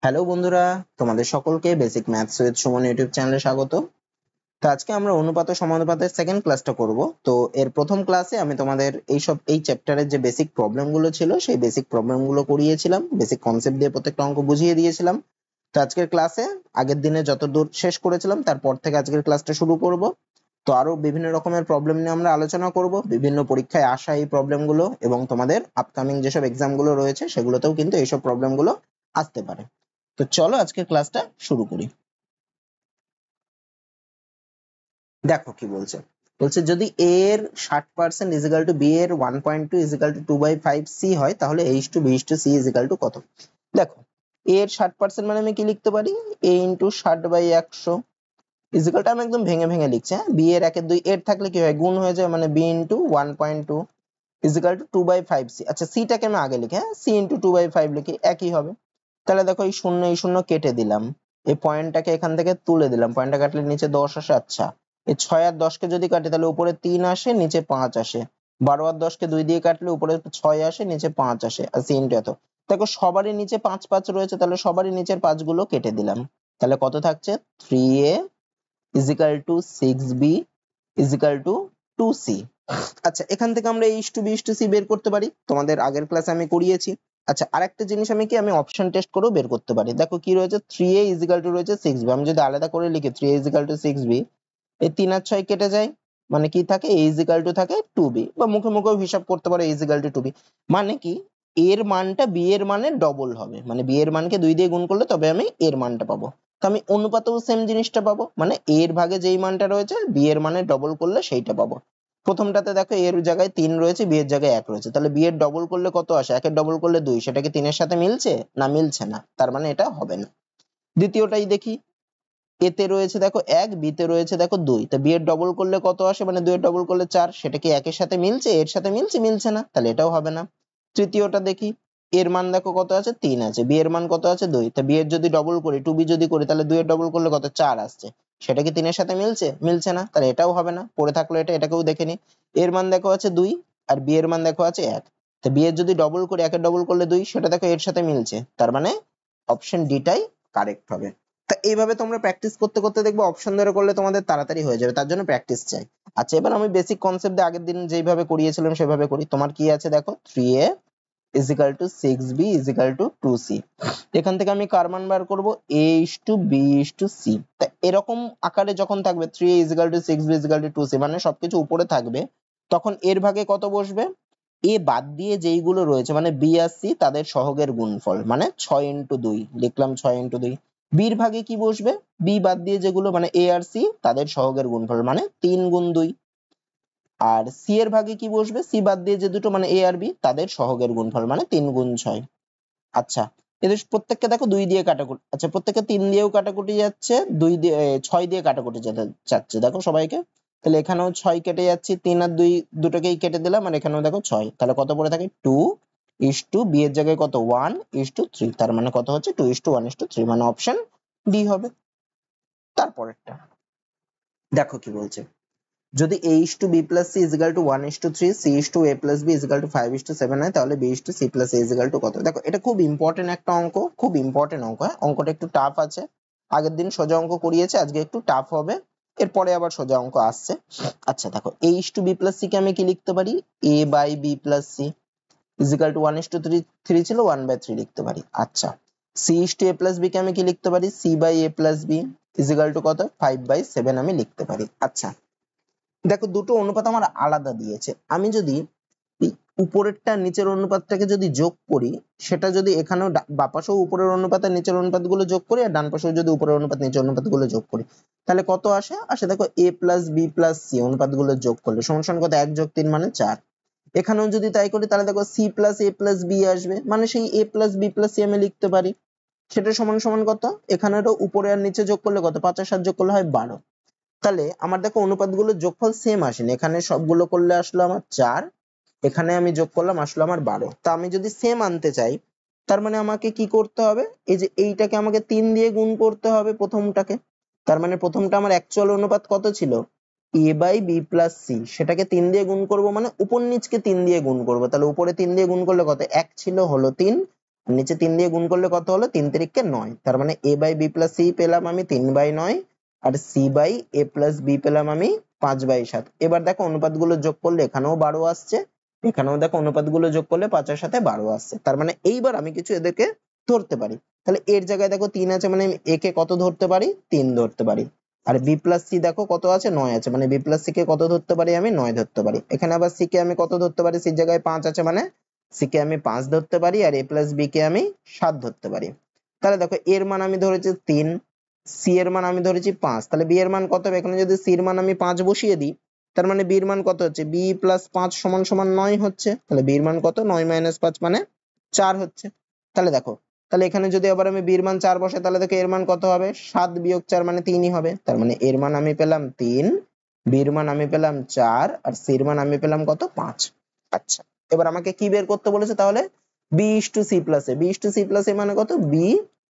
Hello বন্ধুরা, তোমাদের সকলকে basic maths with Suman YouTube চ্যানেলে স্বাগত। তো আজকে আমরা অনুপাত ও সমানুপাতের সেকেন্ড ক্লাসটা করব। তো এর প্রথম ক্লাসে আমি তোমাদের এই চ্যাপ্টারের যে বেসিক প্রবলেমগুলো ছিল সেই বেসিক প্রবলেমগুলো করিয়েছিলাম, বেসিক কনসেপ্ট দিয়ে প্রত্যেকটা অঙ্ক বুঝিয়ে দিয়েছিলাম। তো আজকের ক্লাসে আগের দিনে যতদূর শেষ করেছিলাম তারপর থেকে আজকের ক্লাসটা শুরু করব। তো আরো বিভিন্ন রকমের প্রবলেম নিয়ে আমরা আলোচনা করব, বিভিন্ন পরীক্ষায় আসা এই প্রবলেমগুলো এবং তোমাদের আপকামিং যেসব এক্সামগুলো রয়েছে সেগুলোতেও কিন্তু এইসব প্রবলেমগুলো আসতে পারে। তো চলো আজকে ক্লাসটা শুরু করি। দেখো কি বলছে। বলছে যদি a এর 60% ইজ ইকুয়াল টু b এর 1.2 ইজ ইকুয়াল টু 2/5c হয় তাহলে h/b/c ইজ ইকুয়াল টু কত। দেখো a এর 60% মানে আমি কি লিখতে পারি, a into 60/100 is equal two, আমি একদম ভেঙে ভেঙে লিখছি। হ্যাঁ, b এর 1 এর 2 এর থাকলে কি হয়, গুণ হয়ে যায়, মানে b into 1.2 is equal two 2/5c। আচ্ছা, c টাকে আমি আগে লিখি, হ্যাঁ, c ইন্টু 2/5 লিখি, একই হবে। তাহলে দেখো এই শূন্য কেটে দিলাম, এই পয়েন্টটাকে এখান থেকে তুলে দিলাম, পয়েন্টটা কাটলে নিচে 10 আসে। আচ্ছা, এই 6 আর 10 কে যদি কাটি তাহলে উপরে 3 আসে, নিচে 5 আসে। 12 আর 10 কে 2 দিয়ে কাটলে উপরে 6 আসে, নিচে 5 আসে, আর সিনটা এত। দেখো সবারই নিচে 5 5 রয়েছে, তাহলে সবারই নিচের 5 গুলো কেটে দিলাম। তাহলে কত থাকছে, 3a is equal to 6b is equal to 2c। আচ্ছা, এখান থেকে আমরা h/b/c বের করতে পারি, তোমাদের আগের ক্লাসে আমি করিয়েছি। আচ্ছা, আরেকটা জিনিস আমি অপশন টেস্ট করেও বের করতে পারি। দেখো কি রয়েছে, 3a ইজ ইকুয়াল টু রয়েছে 6b। আমি যদি আলাদা করে লিখি 3a is equal to 6b, এই 3 আর 6 কেটে যায়, মানে কি থাকে, a ইজ ইকুয়াল টু থাকে 2b, বা মুখে মুখেও হিসাব করতে পারো a is equal two 2b। মানে কি, এর মানটা b এর মানের ডবল হবে, মানে b এর মানকে 2 দিয়ে গুণ করলে তবে আমি এর মানটা পাবো। তো আমি অনুপাতেও সেম জিনিসটা পাবো, মানে এর ভাগে যেই মানটা রয়েছে b এর মানের ডবল করলে সেইটা পাবো। প্রথমটাতে দেখো এর জায়গায় 3 রয়েছে, বি এর জায়গায় 1 রয়েছে, তাহলে বি এর ডবল করলে কত আসে, 1 এর ডবল করলে 2, সেটা কি 3 এর সাথে মিলছে, না মিলছে না, তার মানে এটা হবে না। দ্বিতীয়টাই দেখি, এ তে রয়েছে দেখো 1, বি তে রয়েছে দেখো 2, তো বি এর ডবল করলে কত আসে, মানে 2 এর ডবল করলে 4, সেটা কি 1 এর সাথে মিলছে, এর সাথে মিলছে, মিলছে না, তাহলে এটাও হবে না। তৃতীয়টা দেখি, এর মান দেখো কত আছে, 3 আছে, বি এর মান কত আছে, 2, তো বি এর যদি ডবল করি, 2b যদি করি, তাহলে 2 এর ডবল করলে কত, 4 আসছে, সেটা কি 3 এর সাথে মিলছে, মিলছে না, তাহলে এটাও হবে না। পড়ে থাকলো এটা, এটাকেও দেখে নি। এর মান দেখো আছে 2 আর বি এর মান দেখো আছে 1, তো বি এর যদি ডবল করি, 1 এর ডবল করলে 2, সেটা দেখো এর সাথে মিলছে, তার মানে অপশন ডিটাই কারেক্ট হবে। তা এইভাবে তোমরা প্র্যাকটিস করতে করতে দেখবে অপশন ধরে করলে তোমাদের তাড়াতাড়ি হয়ে যাবে, তার জন্য প্র্যাকটিস চাই। আচ্ছা, এবার আমি বেসিক কনসেপ্ট আগের দিন যেভাবে করিয়েছিলাম সেভাবে করি। তোমার কি আছে দেখো, 3a is equal to 6b is equal to 2c। এখান থেকে আমি কার মান বার করবো, a is to b is to c। তা এরকম আকারে যখন থাকবে 3a is equal to 6b is equal to 2c, মানে সবকিছু উপরে থাকবে, তখন এর ভাগে কত বসবে, এ বাদ দিয়ে যেইগুলো রয়েছে মানে বি আর সি তাদের সহগের গুণফল, মানে 6 ইন্টু 2 লিখলাম, 6 ইন্টু 2। বির ভাগে কি বসবে, বি বাদ দিয়ে যেগুলো মানে এ আর সি তাদের সহগের গুণফল, মানে 3 গুণ 2। আর সি এর ভাগে কি বসবে, সি বাদ দিয়ে যে দুটো মানে এ আর বি তাদের সহগের গুণফল, মানে 3 গুণ 6। আচ্ছা, এদের প্রত্যেককে দেখো 2 দিয়ে কাটাকুটি, আচ্ছা প্রত্যেককে 3 দিয়েও কাটাকুটি যাচ্ছে, 2 দিয়ে 6 দিয়ে কাটাকুটি যেতে যাচ্ছে দেখো সবাইকে। তাহলে এখানেও 6 কেটে যাচ্ছে, 3 আর 2 দুটোকেই কেটে দিলাম, আর এখানেও দেখো 6, তাহলে কত পড়ে থাকে, 2 ইস টু বি এর জায়গায় কত, 1 ইস টু 3, তার মানে কত হচ্ছে 2 ইস টু 1 ইস টু 3, মানে অপশন ডি হবে। তারপরেরটা দেখো কি বলছে, যদি a is to b plus c is equal to 1 is to 3, c is to a plus b is equal to 5 is to 7 হয়, তাহলে b is to c plus a is equal to কত। দেখো এটা খুব important একটা অঙ্ক, খুব important অঙ্ক। হ্যাঁ, অঙ্কটা একটু টাফ আছে, আগের দিন সোজা অঙ্ক করিয়েছে, আজকে একটু টাফ হবে, এরপরে আবার সোজা অঙ্ক আসছে। আচ্ছা দেখো, a is to b plus c কে আমি কি লিখতে পারি, a by b plus c is equal to 1 is to 3, 3 ছিল 1/3 লিখতে পারি। আচ্ছা, c is to a plus b কে আমি কি লিখতে পারি, c by a plus b is equal to কত, 5/7 আমি লিখতে পারি। আচ্ছা দেখো, দুটো অনুপাত আমার আলাদা দিয়েছে, আমি যদি এই উপরেরটা নিচের অনুপাতটাকে যদি যোগ করি, সেটা যদি এখানেও বাঁ পাশেও উপরের অনুপাত আর নিচের অনুপাত গুলো যোগ করি, আর ডান পাশেও যদি উপরের অনুপাত নিচের অনুপাত গুলো যোগ করি, তাহলে কত আসে, দেখো a plus B plus C অনুপাত গুলো যোগ করলে সমান সমান কত, 1 যোগ 3 মানে 4। এখানেও যদি তাই করি তাহলে দেখো C plus A plus B আসবে, মানে সেই a plus B plus C আমি লিখতে পারি, সেটা সমান সমান কত, এখানেরও উপরে আর নিচে যোগ করলে কত, 5 আর 7 যোগ করলে হয় 12। তাহলে আমার দেখো অনুপাতগুলোর যোগফল সেম আসেনি, এখানে সবগুলো করলে আসলো আমার 4, এখানে আমি যোগ করলাম আসলো আমার 12। তা আমি যদি সেম আনতে চাই, তার মানে আমাকে কি করতে হবে, এই যে এইটাকে আমাকে 3 দিয়ে গুণ করতে হবে প্রথমটাকে। তার মানে প্রথমটা আমার অ্যাকচুয়াল অনুপাত কত ছিল, a by B plus C, সেটাকে 3 দিয়ে গুণ করব, মানে উপর নিচকে 3 দিয়ে গুণ করব। তাহলে উপরে 3 দিয়ে গুণ করলে কত, 1 ছিল হলো 3, নিচে 3 দিয়ে গুণ করলে কত হলো 3 তিরিকে 9, তার মানে a by b plus c পেলাম আমি 3/9 আর c by a plus b পেলাম আমি 5/7। এবার দেখো অনুপাতগুলো যোগ করলে এখানেও 12 আসছে, এখানেও দেখো অনুপাতগুলো যোগ করলে 5 এর সাথে 12 আসছে, তার মানে এইবার আমি কিছু এদেরকে ধরতে পারি। তাহলে এর জায়গায় দেখো 3 আছে, মানে আমি a কে কত ধরতে পারি 3 ধরতে পারি। আর b প্লাস c দেখো কত আছে 9 আছে, মানে b প্লাস c কে কত ধরতে পারি আমি 9 ধরতে পারি। এখানে আবার c কে আমি কত ধরতে পারি, c এর জায়গায় 5 আছে, মানে c কে আমি 5 ধরতে পারি আর a প্লাস b কে আমি 7 ধরতে পারি। তাহলে দেখো এর মান আমি ধরেছি 3, c এর মান আমি ধরেছি 5, তাহলে b এর মান কত হবে, এখানে যদি c এর মান আমি 5 বসিয়ে দিই তার মানে b এর মান কত হচ্ছে, b প্লাস 5 সমান সমান 9 হচ্ছে, তাহলে b এর মান কত 9 মাইনাস 5 মানে 4 হচ্ছে। তাহলে দেখো, তাহলে এখানে যদি আবার আমি b এর মান 4 বসাই তাহলে দেখো এর মান কত হবে 7 বিয়োগ 4 মানে 3 ই হবে, তার মানে এর মান আমি পেলাম 3, b এর মান আমি পেলাম 4 আর c এর মান আমি পেলাম কত 5। আচ্ছা, এবার আমাকে কি বের করতে বলেছে তাহলে, b is to c plus a, b is to c plus a মানে কত, b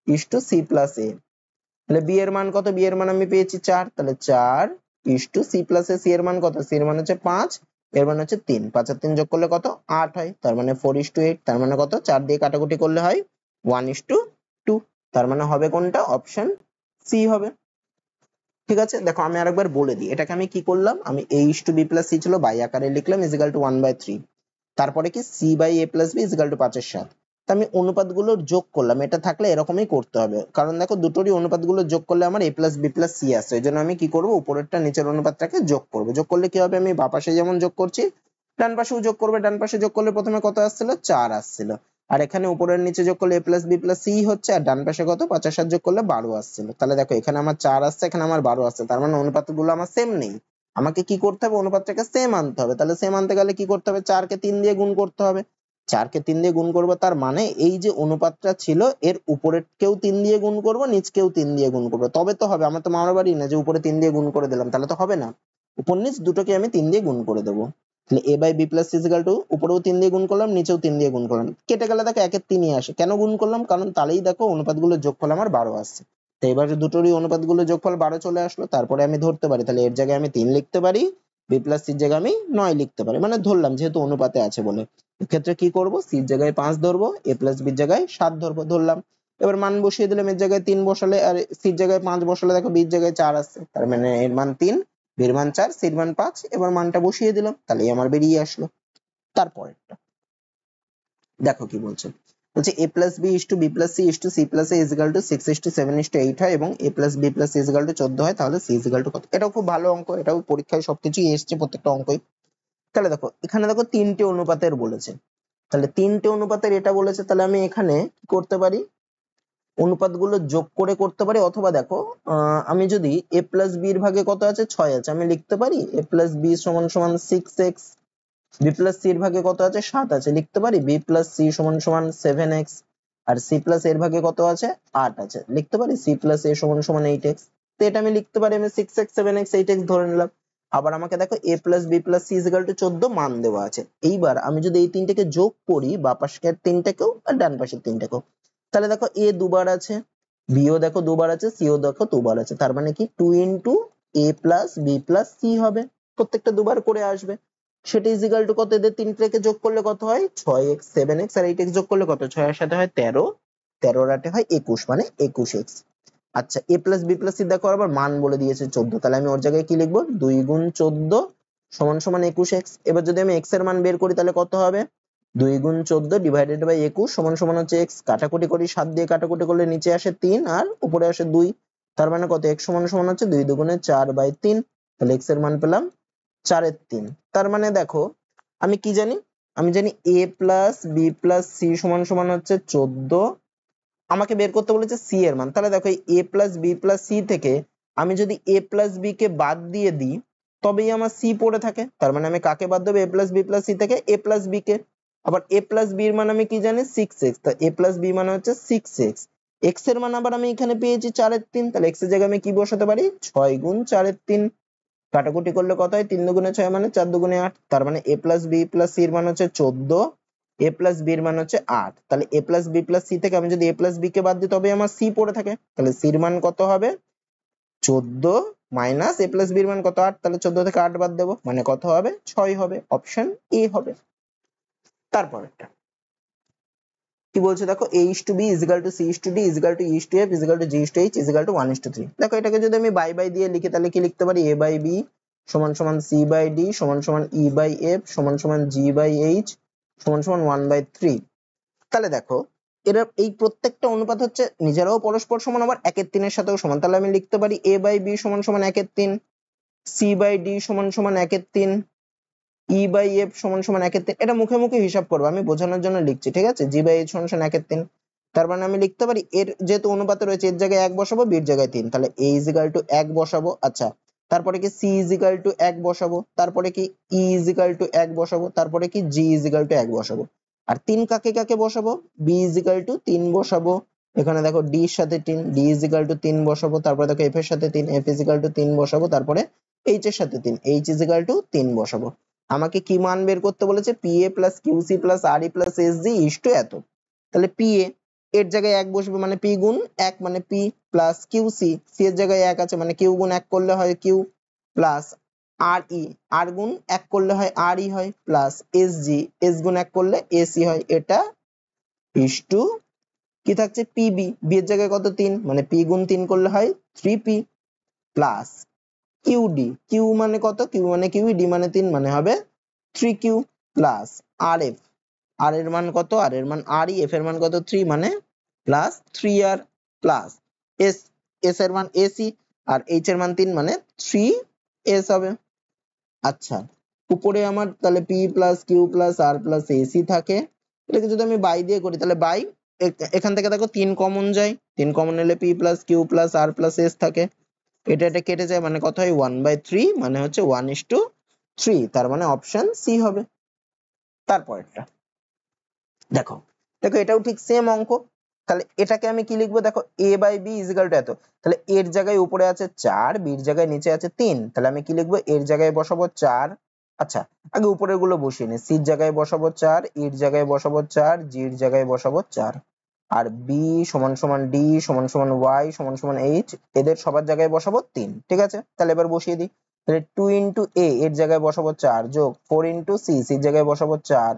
is to c plus a, তাহলে b এর মান কত, b এর মান আমি পেয়েছি 4, তাহলে 4 is to c plus a, c এর মান কত, c এর মান হচ্ছে 5, এর মান হচ্ছে 3, 5 আর 3 যোগ করলে কত 8 হয়, তার মানে 4 is to 8, তার মানে কত 4 দিয়ে কাটাকুটি করলে হয় 1 is to 2, তার মানে হবে কোনটা, অপশন সি হবে। ঠিক আছে, দেখো আমি আরেকবার বলে দিই, এটাকে আমি কি করলাম, আমি a is to b plus c ছিল বাই আকারে লিখলাম is equal to 1/3, তারপরে কি c by a plus b is equal to 5 এর 7, তা আমি অনুপাতগুলোর যোগ করলাম, এটা থাকলে এরকমই করতে হবে, কারণ দেখো দুটোরই অনুপাতগুলো যোগ করলে আমার a plus b plus c আসছে, এই জন্য আমি কি করব উপরেরটা নিচের অনুপাতটাকে যোগ করব, যোগ করলে কি হবে আমি বাম পাশে যেমন যোগ করছি ডান পাশেও যোগ করবে, ডান পাশে যোগ করলে প্রথমে কত আসছিল 4 আসছিল, আর এখানে উপরের নিচে যোগ করলে a plus b plus c হচ্ছে, আর ডান পাশে কত 5 এর 7 যোগ করলে 12 আসছিল, তাহলে দেখো এখানে আমার 4 আসছে এখানে আমার 12 আসছে, তার মানে অনুপাতগুলো আমার সেম নেই, আমাকে কি করতে হবে অনুপাতটাকে সেম আনতে হবে, তাহলে সেম আনতে গেলে কি করতে হবে 4 কে 3 দিয়ে গুণ করতে হবে, 4 কে 3 দিয়ে গুণ করবো, তার মানে এই যে অনুপাতটা ছিল এর উপরের কেও 3 দিয়ে গুণ করব নিচকেও 3 দিয়ে গুণ করব, তবে তো হবে, আমার তো মামার বাড়ি না যে উপরে 3 দিয়ে গুণ করে দিলাম, তাহলে তো হবে না, উপর নিচ দুটোকে আমি 3 দিয়ে গুণ করে দেবো, তাহলে a by B plus C is equal to উপরেও 3 দিয়ে গুণ করলাম নিচেও 3 দিয়ে গুণ করলাম, কেটে গেলে দেখো একের 3ই আসে, কেন গুণ করলাম কারণ তাহলেই দেখো অনুপাতগুলোর যোগফল আমার 12 আসছে, তো এবার দুটোরই অনুপাতগুলো যোগফল 12 চলে আসলো, তারপরে আমি ধরতে পারি, তাহলে এর জায়গায় আমি 3 লিখতে পারি, বি প্লাস সির জায়গায় আমি 9 লিখতে পারি, মানে ধরলাম যেহেতু অনুপাতে আছে বলে, এক্ষেত্রে কি করব সির জায়গায় 5 ধরবো, a প্লাস বির জায়গায় 7 ধরবো, ধরলাম, এবার মান বসিয়ে দিলাম, এর জায়গায় 3 বসালে আর সির জায়গায় 5 বসালে দেখো বির জায়গায় 4 আসছে, তার মানে এর মান 3, বির মান 4, সির মান 5, এবার মানটা বসিয়ে দিলাম, তাহলেই আমার বেরিয়ে আসলো। তারপরেরটা দেখো কি বলছে, বলছে a plus B is to B plus C is to C plus A is equal to 6 is to 7 is to 8 হয় এবং a plus B plus C is equal to 14 হয়, তাহলে সি ইজ ইকুয়াল টু কত, এটাও খুব ভালো অঙ্ক, এটাও পরীক্ষায় সবকিছুই এসছে প্রত্যেকটা অঙ্কই। তাহলে দেখো এখানে দেখো তিনটে অনুপাতের বলেছে, তাহলে তিনটে অনুপাতের এটা বলেছে, তাহলে আমি এখানে কি করতে পারি অনুপাতগুলো যোগ করে করতে পারি, অথবা দেখো আমি যদি a প্লাস বি এর ভাগে কত আছে 6 আছে, আমি লিখতে পারি a প্লাস বি সমান সমান 6x, বি প্লাস সি এর ভাগে কত আছে 7 আছে, লিখতে পারি বি প্লাস সি সমান সমান 7x, আর সি প্লাস এর ভাগে কত আছে 8 আছে, লিখতে পারি সি প্লাস এ সমান সমান 8x, তো এটা আমি লিখতে পারি আমি 6x 7x 8x ধরে নিলাম। আবার আমাকে দেখো a plus B plus C is equal to 14 মান দেওয়া আছে, এইবার আমি যদি এই তিনটাকে যোগ করি বা পাশের তিনটাকেও আর ডান পাশের তিনটাকেও, তাহলে দেখো a দুবার আছে, b ও দেখো দুবার আছে, c ও দেখো দুবার আছে, তার মানে কি 2 into a plus B plus C হবে, প্রত্যেকটা দুবার করে আসবে, সেটা ইজ ইকুয়াল টু কত, এদের তিনটাকে যোগ করলে কত হয় 6x 7x আর 8x যোগ করলে কত, 6 এর সাথে হয় 13, 13 আর 8 হয় 21 মানে 21x। আচ্ছা a plus B plus C দেখো আবার মান বলে দিয়েছে 14, তাহলে আমি ওর জায়গায় কি লিখবো 2 গুণ 14 সমান সমান 21x, এবার যদি আমি x এর মান বের করি তাহলে কত হবে 2 গুণ 14 ডিভাইডেড বাই 21 সমান সমান হচ্ছে x, কাটাকুটি করি 7 দিয়ে কাটাকুটি করলে নিচে আসে 3 আর উপরে আসে 2, তার মানে কত x সমান সমান হচ্ছে 2 দুগুণে 4/3, তাহলে x এর মান পেলাম 4/3, তার মানে দেখো আমি কি জানি, আমি জানি a plus B plus C সমান সমান হচ্ছে 14, আমাকে বের করতে বলেছে সি এর মান, তাহলে দেখো এই a plus B plus C থেকে আমি যদি a প্লাস বি কে বাদ দিয়ে দিই তবেই আমার সি পড়ে থাকে, তার মানে আমি কাকে বাদ দেবো a plus B plus C থেকে a প্লাস বি কে, আবার a প্লাস বি এর মান আমি কি জানি 6x, তা a প্লাস বি মানে হচ্ছে 6x, x এর মান আবার আমি এখানে পেয়েছি 4/3, তাহলে x এর জায়গায় আমি কি বসাতে পারি 6 গুণ 4/3, কাটাকুটি করলে কত হয় 3 দুগুণে 6 মানে 4 দুগুণে 8, তার মানে a plus B plus C এর মান হচ্ছে 14, a প্লাস বি এর মান হচ্ছে 8, তাহলে a plus B plus C থেকে আমি যদি a প্লাস বি কে বাদ দিই তবে আমার সি পড়ে থাকে, তাহলে সি এর মান কত হবে 14 মাইনাস a প্লাস বি এর মান কত 8, তাহলে 14 থেকে 8 বাদ দেবো মানে কত হবে 6 হবে, অপশন এ হবে। তারপরেরটা কি বলছে দেখো a is to b is equal to c is to d is equal to e is to f is equal to g is to h is equal to 1:3। দেখো এটাকে যদি আমি বাই দিয়ে লিখি তাহলে কি লিখতে পারি, a by b সমান সমান c by d সমান সমান e by f সমান সমান g by h সমান সমান 1/3। তাহলে দেখো এরা এই প্রত্যেকটা অনুপাত হচ্ছে নিজেরাও পরস্পর সমান আবার 1/3 এর সাথেও সমান। তাহলে আমি লিখতে পারি a by b সমান সমান 1/3, c by d সমান সমান 1/3, e by f সমান সমান 1/3। এটা মুখে মুখে হিসাব করবো, আমি বোঝানোর জন্য লিখছি, ঠিক আছে। g by h সমান সমান 1/3। তার মানে আমি লিখতে পারি এর যেহেতু অনুপাতে রয়েছে এর জায়গায় 1 বসাবো, b এর জায়গায় 3, তাহলে a is equal to 1 বসাবো। আচ্ছা তারপরে কি c is equal to 1 বসাবো, তারপরে কি e is equal to 1 বসাবো, তারপরে কি g is equal to 1 বসাবো। আর 3 কাকে কাকে বসাবো, b is equal to 3 বসাবো, এখানে দেখো d এর সাথে 3, d is equal to 3 বসাবো, তারপরে দেখো f এর সাথে 3, f is equal to 3 বসাবো, তারপরে h এর সাথে 3, h is equal to 3 বসাবো। আমাকে কি মান বের করতে বলেছে, PA plus QC plus RE plus SG is to এত। তাহলে PA এর জায়গায় 1 বসবে মানে P গুণ 1 মানে P plus QC, C এর জায়গায় 1 আছে মানে Q গুণ 1 করলে হয় Q plus RE, R গুণ 1 করলে হয় RE হয় plus SG, S গুণ 1 করলে AC হয়। এটা is to কি থাকছে PB, B এর জায়গায় কত 3 মানে P গুণ 3 করলে হয় 3P plus QD, Q মানে কত, Q মানে QE, D মানে 3 মানে হবে 3Q plus RF, R এর মান কত, R এর মান RE, F এর মান কত 3 মানে plus 3R plus S, S এর মান AC আর H এর মান 3 মানে 3S হবে। আচ্ছা উপরে আমার তাহলে P plus Q plus R plus AC থাকে। এটাকে যদি আমি বাই দিয়ে করি তাহলে বাই, এখান থেকে দেখো 3 কমন যায়, 3 কমন নিলে P plus Q plus R plus S থাকে, এটা কেটে যায় মানে কত হয় 1/3 মানে হচ্ছে 1:3। তার মানে অপশন সি হবে। তারপরেরটা দেখো, দেখো এটাও ঠিক সেম অঙ্ক। তাহলে এটাকে আমি কি লিখবো, দেখো a by b is equal to এত, তাহলে এর জায়গায় উপরে আছে 4, b এর জায়গায় নিচে আছে 3, তাহলে আমি কি লিখবো, এর জায়গায় বসাবো 4। আচ্ছা আগে উপরের গুলো বসিয়ে নি, c এর জায়গায় বসাবো 4, e এর জায়গায় বসাবো 4, g এর জায়গায় বসাবো 4, আর b সমান সমান d সমান সমান y সমান সমান h, এদের সবার জায়গায় বসাবো 3। ঠিক আছে, তাহলে এবার বসিয়ে দিই। তাহলে 2 into a এর জায়গায় বসাবো 4 যোগ 4 into c, c এর জায়গায় বসাবো 4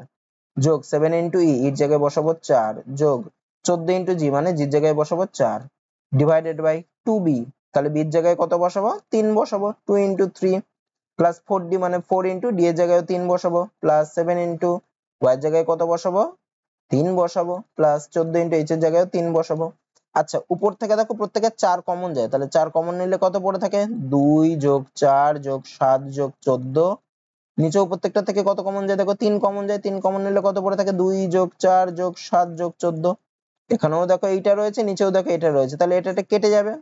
যোগ 7 into e, এর জায়গায় বসাবো 4 যোগ 14 into g মানে g এর জায়গায় বসাবো 4 ডিভাইডেড বাই 2b, তাহলে b এর জায়গায় কত বসাবো 3 বসাবো, 2 into 3 প্লাস 4d মানে 4 into d এর জায়গায় 3 বসাবো প্লাস 7 into y এর জায়গায় কত বসাবো 3 বসাবো প্লাস 14 into h এর জায়গায় 3 বসাবো। আচ্ছা উপর থেকে দেখো প্রত্যেকের 4 কমন যায়, তাহলে 4 কমন নিলে কত পড়ে থাকে 2 যোগ 4 যোগ 7 যোগ 14, নিচেও প্রত্যেকটা থেকে কত কমন যায় দেখো 3 কমন যায়, 3 কমন নিলে কত পড়ে থাকে 2 যোগ 4 যোগ 7 যোগ 14, এখানেও দেখো এইটা রয়েছে নিচেও দেখো এটা রয়েছে, তাহলে এটা কেটে যাবে,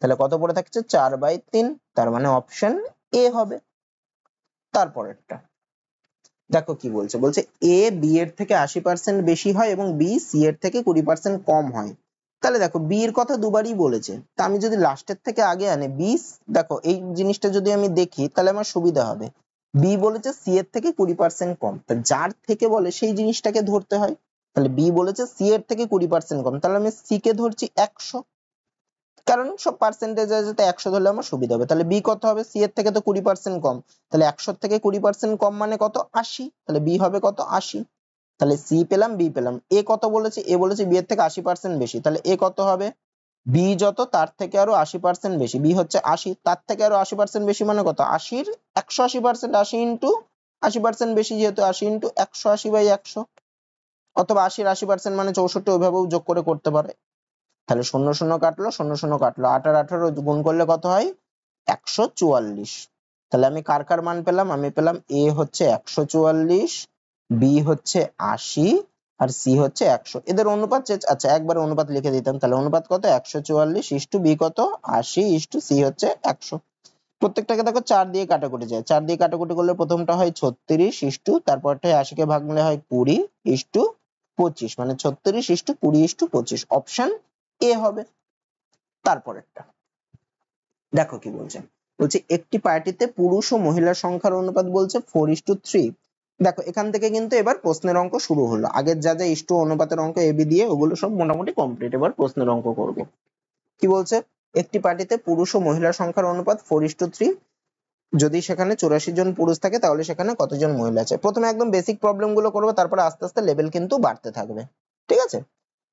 তাহলে কত পড়ে থাকছে 4/3, তার মানে অপশন এ হবে। তারপরেরটা দেখো কি বলছে, বলছে এ বি এর থেকে 80% বেশি হয় এবং বি সি এর থেকে 20% কম হয়। তাহলে দেখো বি এর কথা দুবারই বলেছে, তা আমি যদি লাস্টের থেকে আগে আনি বি, দেখো এই জিনিসটা যদি আমি দেখি তাহলে আমার সুবিধা হবে। বি বলেছে সি এর থেকে 20% কম, তা যার থেকে বলে সেই জিনিসটাকে ধরতে হয়। তাহলে বি বলেছে সি এর থেকে 20% কম, তাহলে আমি সি কে ধরছি 100, কারণ সব পার্সেন্টেজ আছে তো 100 ধরলে আমার সুবিধা হবে। তাহলে বি কত হবে, সি এর থেকে তো 20% কম, তাহলে 100 থেকে 20% কম মানে কত 80, তাহলে বি হবে কত 80। তাহলে সি পেলাম বি পেলাম। এ কত বলেছে, এ বলেছে বি এর থেকে 80% বেশি, তাহলে এ কত হবে, বি যত তার থেকে আরো 80% বেশি, বি হচ্ছে 80 তার থেকে আরো 80% বেশি মানে কত 80 এর 180%, 80 ইন্টু 80% বেশি যেহেতু 80 ইন্টু 180/100, অথবা 80 এর 80% মানে 64, ওইভাবেও যোগ করে করতে পারে। তাহলে 0 0 কাটলো, 0 0 কাটলো, 8 আর 18 গুণ করলে কত হয় 144। তাহলে আমি কার কার মান পেলাম, আমি পেলাম এ হচ্ছে 144, বি হচ্ছে 80 আর সি হচ্ছে 100। এদের অনুপাত আচ্ছা একবার অনুপাত লিখে দিতাম, তাহলে অনুপাত কত 144 ইস্টু বি কত 80 ইস্টু সি হচ্ছে 100। প্রত্যেকটাকে দেখো 4 দিয়ে কাটাকুটি যায়, 4 দিয়ে কাটাকুটি করলে প্রথমটা হয় 36 ইস্টু, তারপরটা 80 কে ভাগ নিলে হয় 20 ইস্টু 25, মানে 36 ইস্টু 20 ইস্টু 25, অপশন এ হবে। তারপরেরটা দেখো কি বলছে, বলছে একটি পার্টিতে পুরুষ ও মহিলার সংখ্যার অনুপাত বলছে 4:3। দেখো এখান থেকে কিন্তু এবার প্রশ্নের অঙ্ক শুরু হলো, আগের যা যা ইস্টু অনুপাতের অঙ্ক এবি দিয়ে ওগুলো সব মোটামুটি কমপ্লিট, এবার প্রশ্নের অঙ্ক করব। কি বলছে, একটি পার্টিতে পুরুষ ও মহিলার সংখ্যার অনুপাত 4:3, যদি সেখানে 84 জন পুরুষ থাকে তাহলে সেখানে কতজন মহিলা আছে। প্রথমে একদম বেসিক প্রবলেম গুলো করবো, তারপরে আস্তে আস্তে লেভেল কিন্তু বাড়তে থাকবে, ঠিক আছে।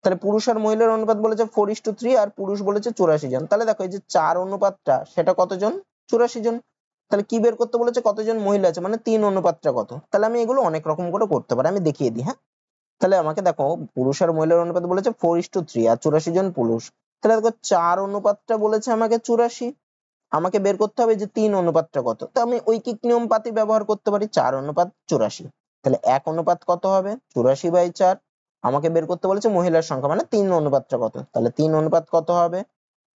তাহলে পুরুষ আর মহিলার অনুপাত বলেছে 4:3 আর পুরুষ বলেছে 84 জন। তাহলে দেখো এই যে 4 অনুপাতটা সেটা কতজন? 84 জন। তাহলে কি বের করতে বলেছে? কতজন মহিলা আছে, মানে 3 অনুপাতটা কত? তাহলে আমি এগুলো অনেক রকম করে করতে পারি, আমি দেখিয়ে দিই। হ্যাঁ, তাহলে আমাকে দেখো পুরুষ আর মহিলার অনুপাত বলেছে 4:3 আর 84 জন পুরুষ। তাহলে দেখো 4 অনুপাতটা বলেছে আমাকে 84, আমাকে বের করতে হবে যে 3 অনুপাতটা কত। তো আমি ঐকিক নিয়ম পাতি ব্যবহার করতে পারি, 4 অনুপাত 84। তাহলে 1 অনুপাত কত হবে? 84/4। আমাকে বের করতে বলেছে মহিলার সংখ্যা, মানে 3 অনুপাতটা কত। তাহলে 3 অনুপাত কত হবে?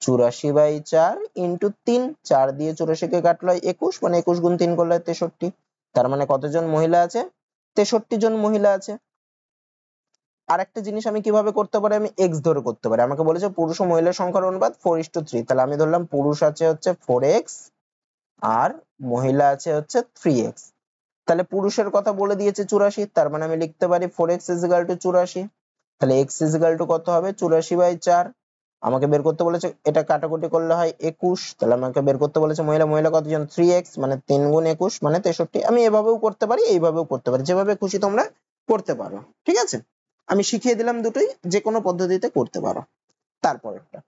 84/4 ইন্টু 3। 4 দিয়ে 84 কে কাটলে হয় 21, মানে 21 গুণ 3 করলে হয় 63। তার মানে কতজন মহিলা আছে? 63 জন মহিলা আছে। আরেকটা জিনিস আমি কিভাবে করতে পারি, আমি এক্স ধরে করতে পারি। আমাকে বলেছে পুরুষ ও মহিলার সংখ্যার অনুপাত 4:3। তাহলে আমি ধরলাম পুরুষ আছে হচ্ছে 4x আর মহিলা আছে হচ্ছে 3x। তাহলে পুরুষের কথা বলে দিয়েছে 84, তার মানে আমি লিখতে পারি 4x = 84। তাহলে x = কত হবে? 84/4। আমাকে বের করতে বলেছে, এটা কাটাকুটি করলে হয় 21। তাহলে আমাকে বের করতে বলেছে মহিলা, মহিলা কতজন? 3x, মানে 3 গুণ 21 মানে 63। আমি এভাবেও করতে পারি, এইভাবেও করতে পারি, যেভাবে খুশি তোমরা করতে পারো। ঠিক আছে, আমি শিখিয়ে দিলাম দুটোই, যে কোনো পদ্ধতিতে করতে পারো। তারপরেরটা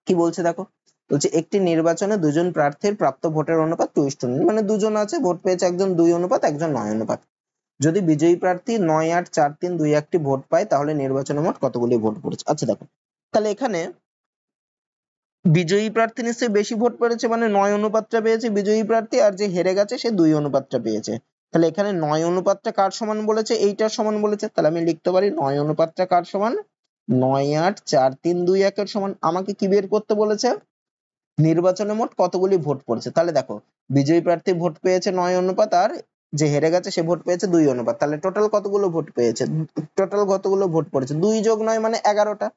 কি বলছে দেখো, বলছে একটি নির্বাচনে দুজন প্রার্থীর প্রাপ্ত ভোটের অনুপাত 2:9, মানে দুজন আছে, ভোট পেয়েছে একজন 2 অনুপাত, একজন 9 অনুপাত। যদি বিজয়ী প্রার্থী 9, 8, 4, 3, 2, 1টি ভোট পায় তাহলে নির্বাচনে মোট কতগুলি ভোট পড়েছে। আচ্ছা দেখো, তাহলে এখানে বিজয়ী প্রার্থী নিশ্চয়ই বেশি ভোট পেয়েছে, মানে 9 অনুপাতটা পেয়েছে বিজয়ী প্রার্থী, আর যে হেরে গেছে সে 2 অনুপাতটা পেয়েছে। তাহলে এখানে 9 অনুপাতটা কার সমান বলেছে? এইটার সমান বলেছে। তাহলে আমি লিখতে পারি 9 অনুপাতটা কার সমান? 9, 8, 4, 3, 2, 1 এর সমান। আমাকে কি বের করতে বলেছে? নির্বাচনে মোট কতগুলি ভোট পড়েছে। তাহলে দেখো, বিজয়ী প্রার্থী ভোট পেয়েছে 9 অনুপাত, আর যে হেরে গেছে সে ভোট পেয়েছে 2 অনুপাত। তাহলে টোটাল কতগুলো ভোট পেয়েছে? টোটাল কতগুলো ভোট পড়েছে? 2 যোগ 9 মানে 11টা।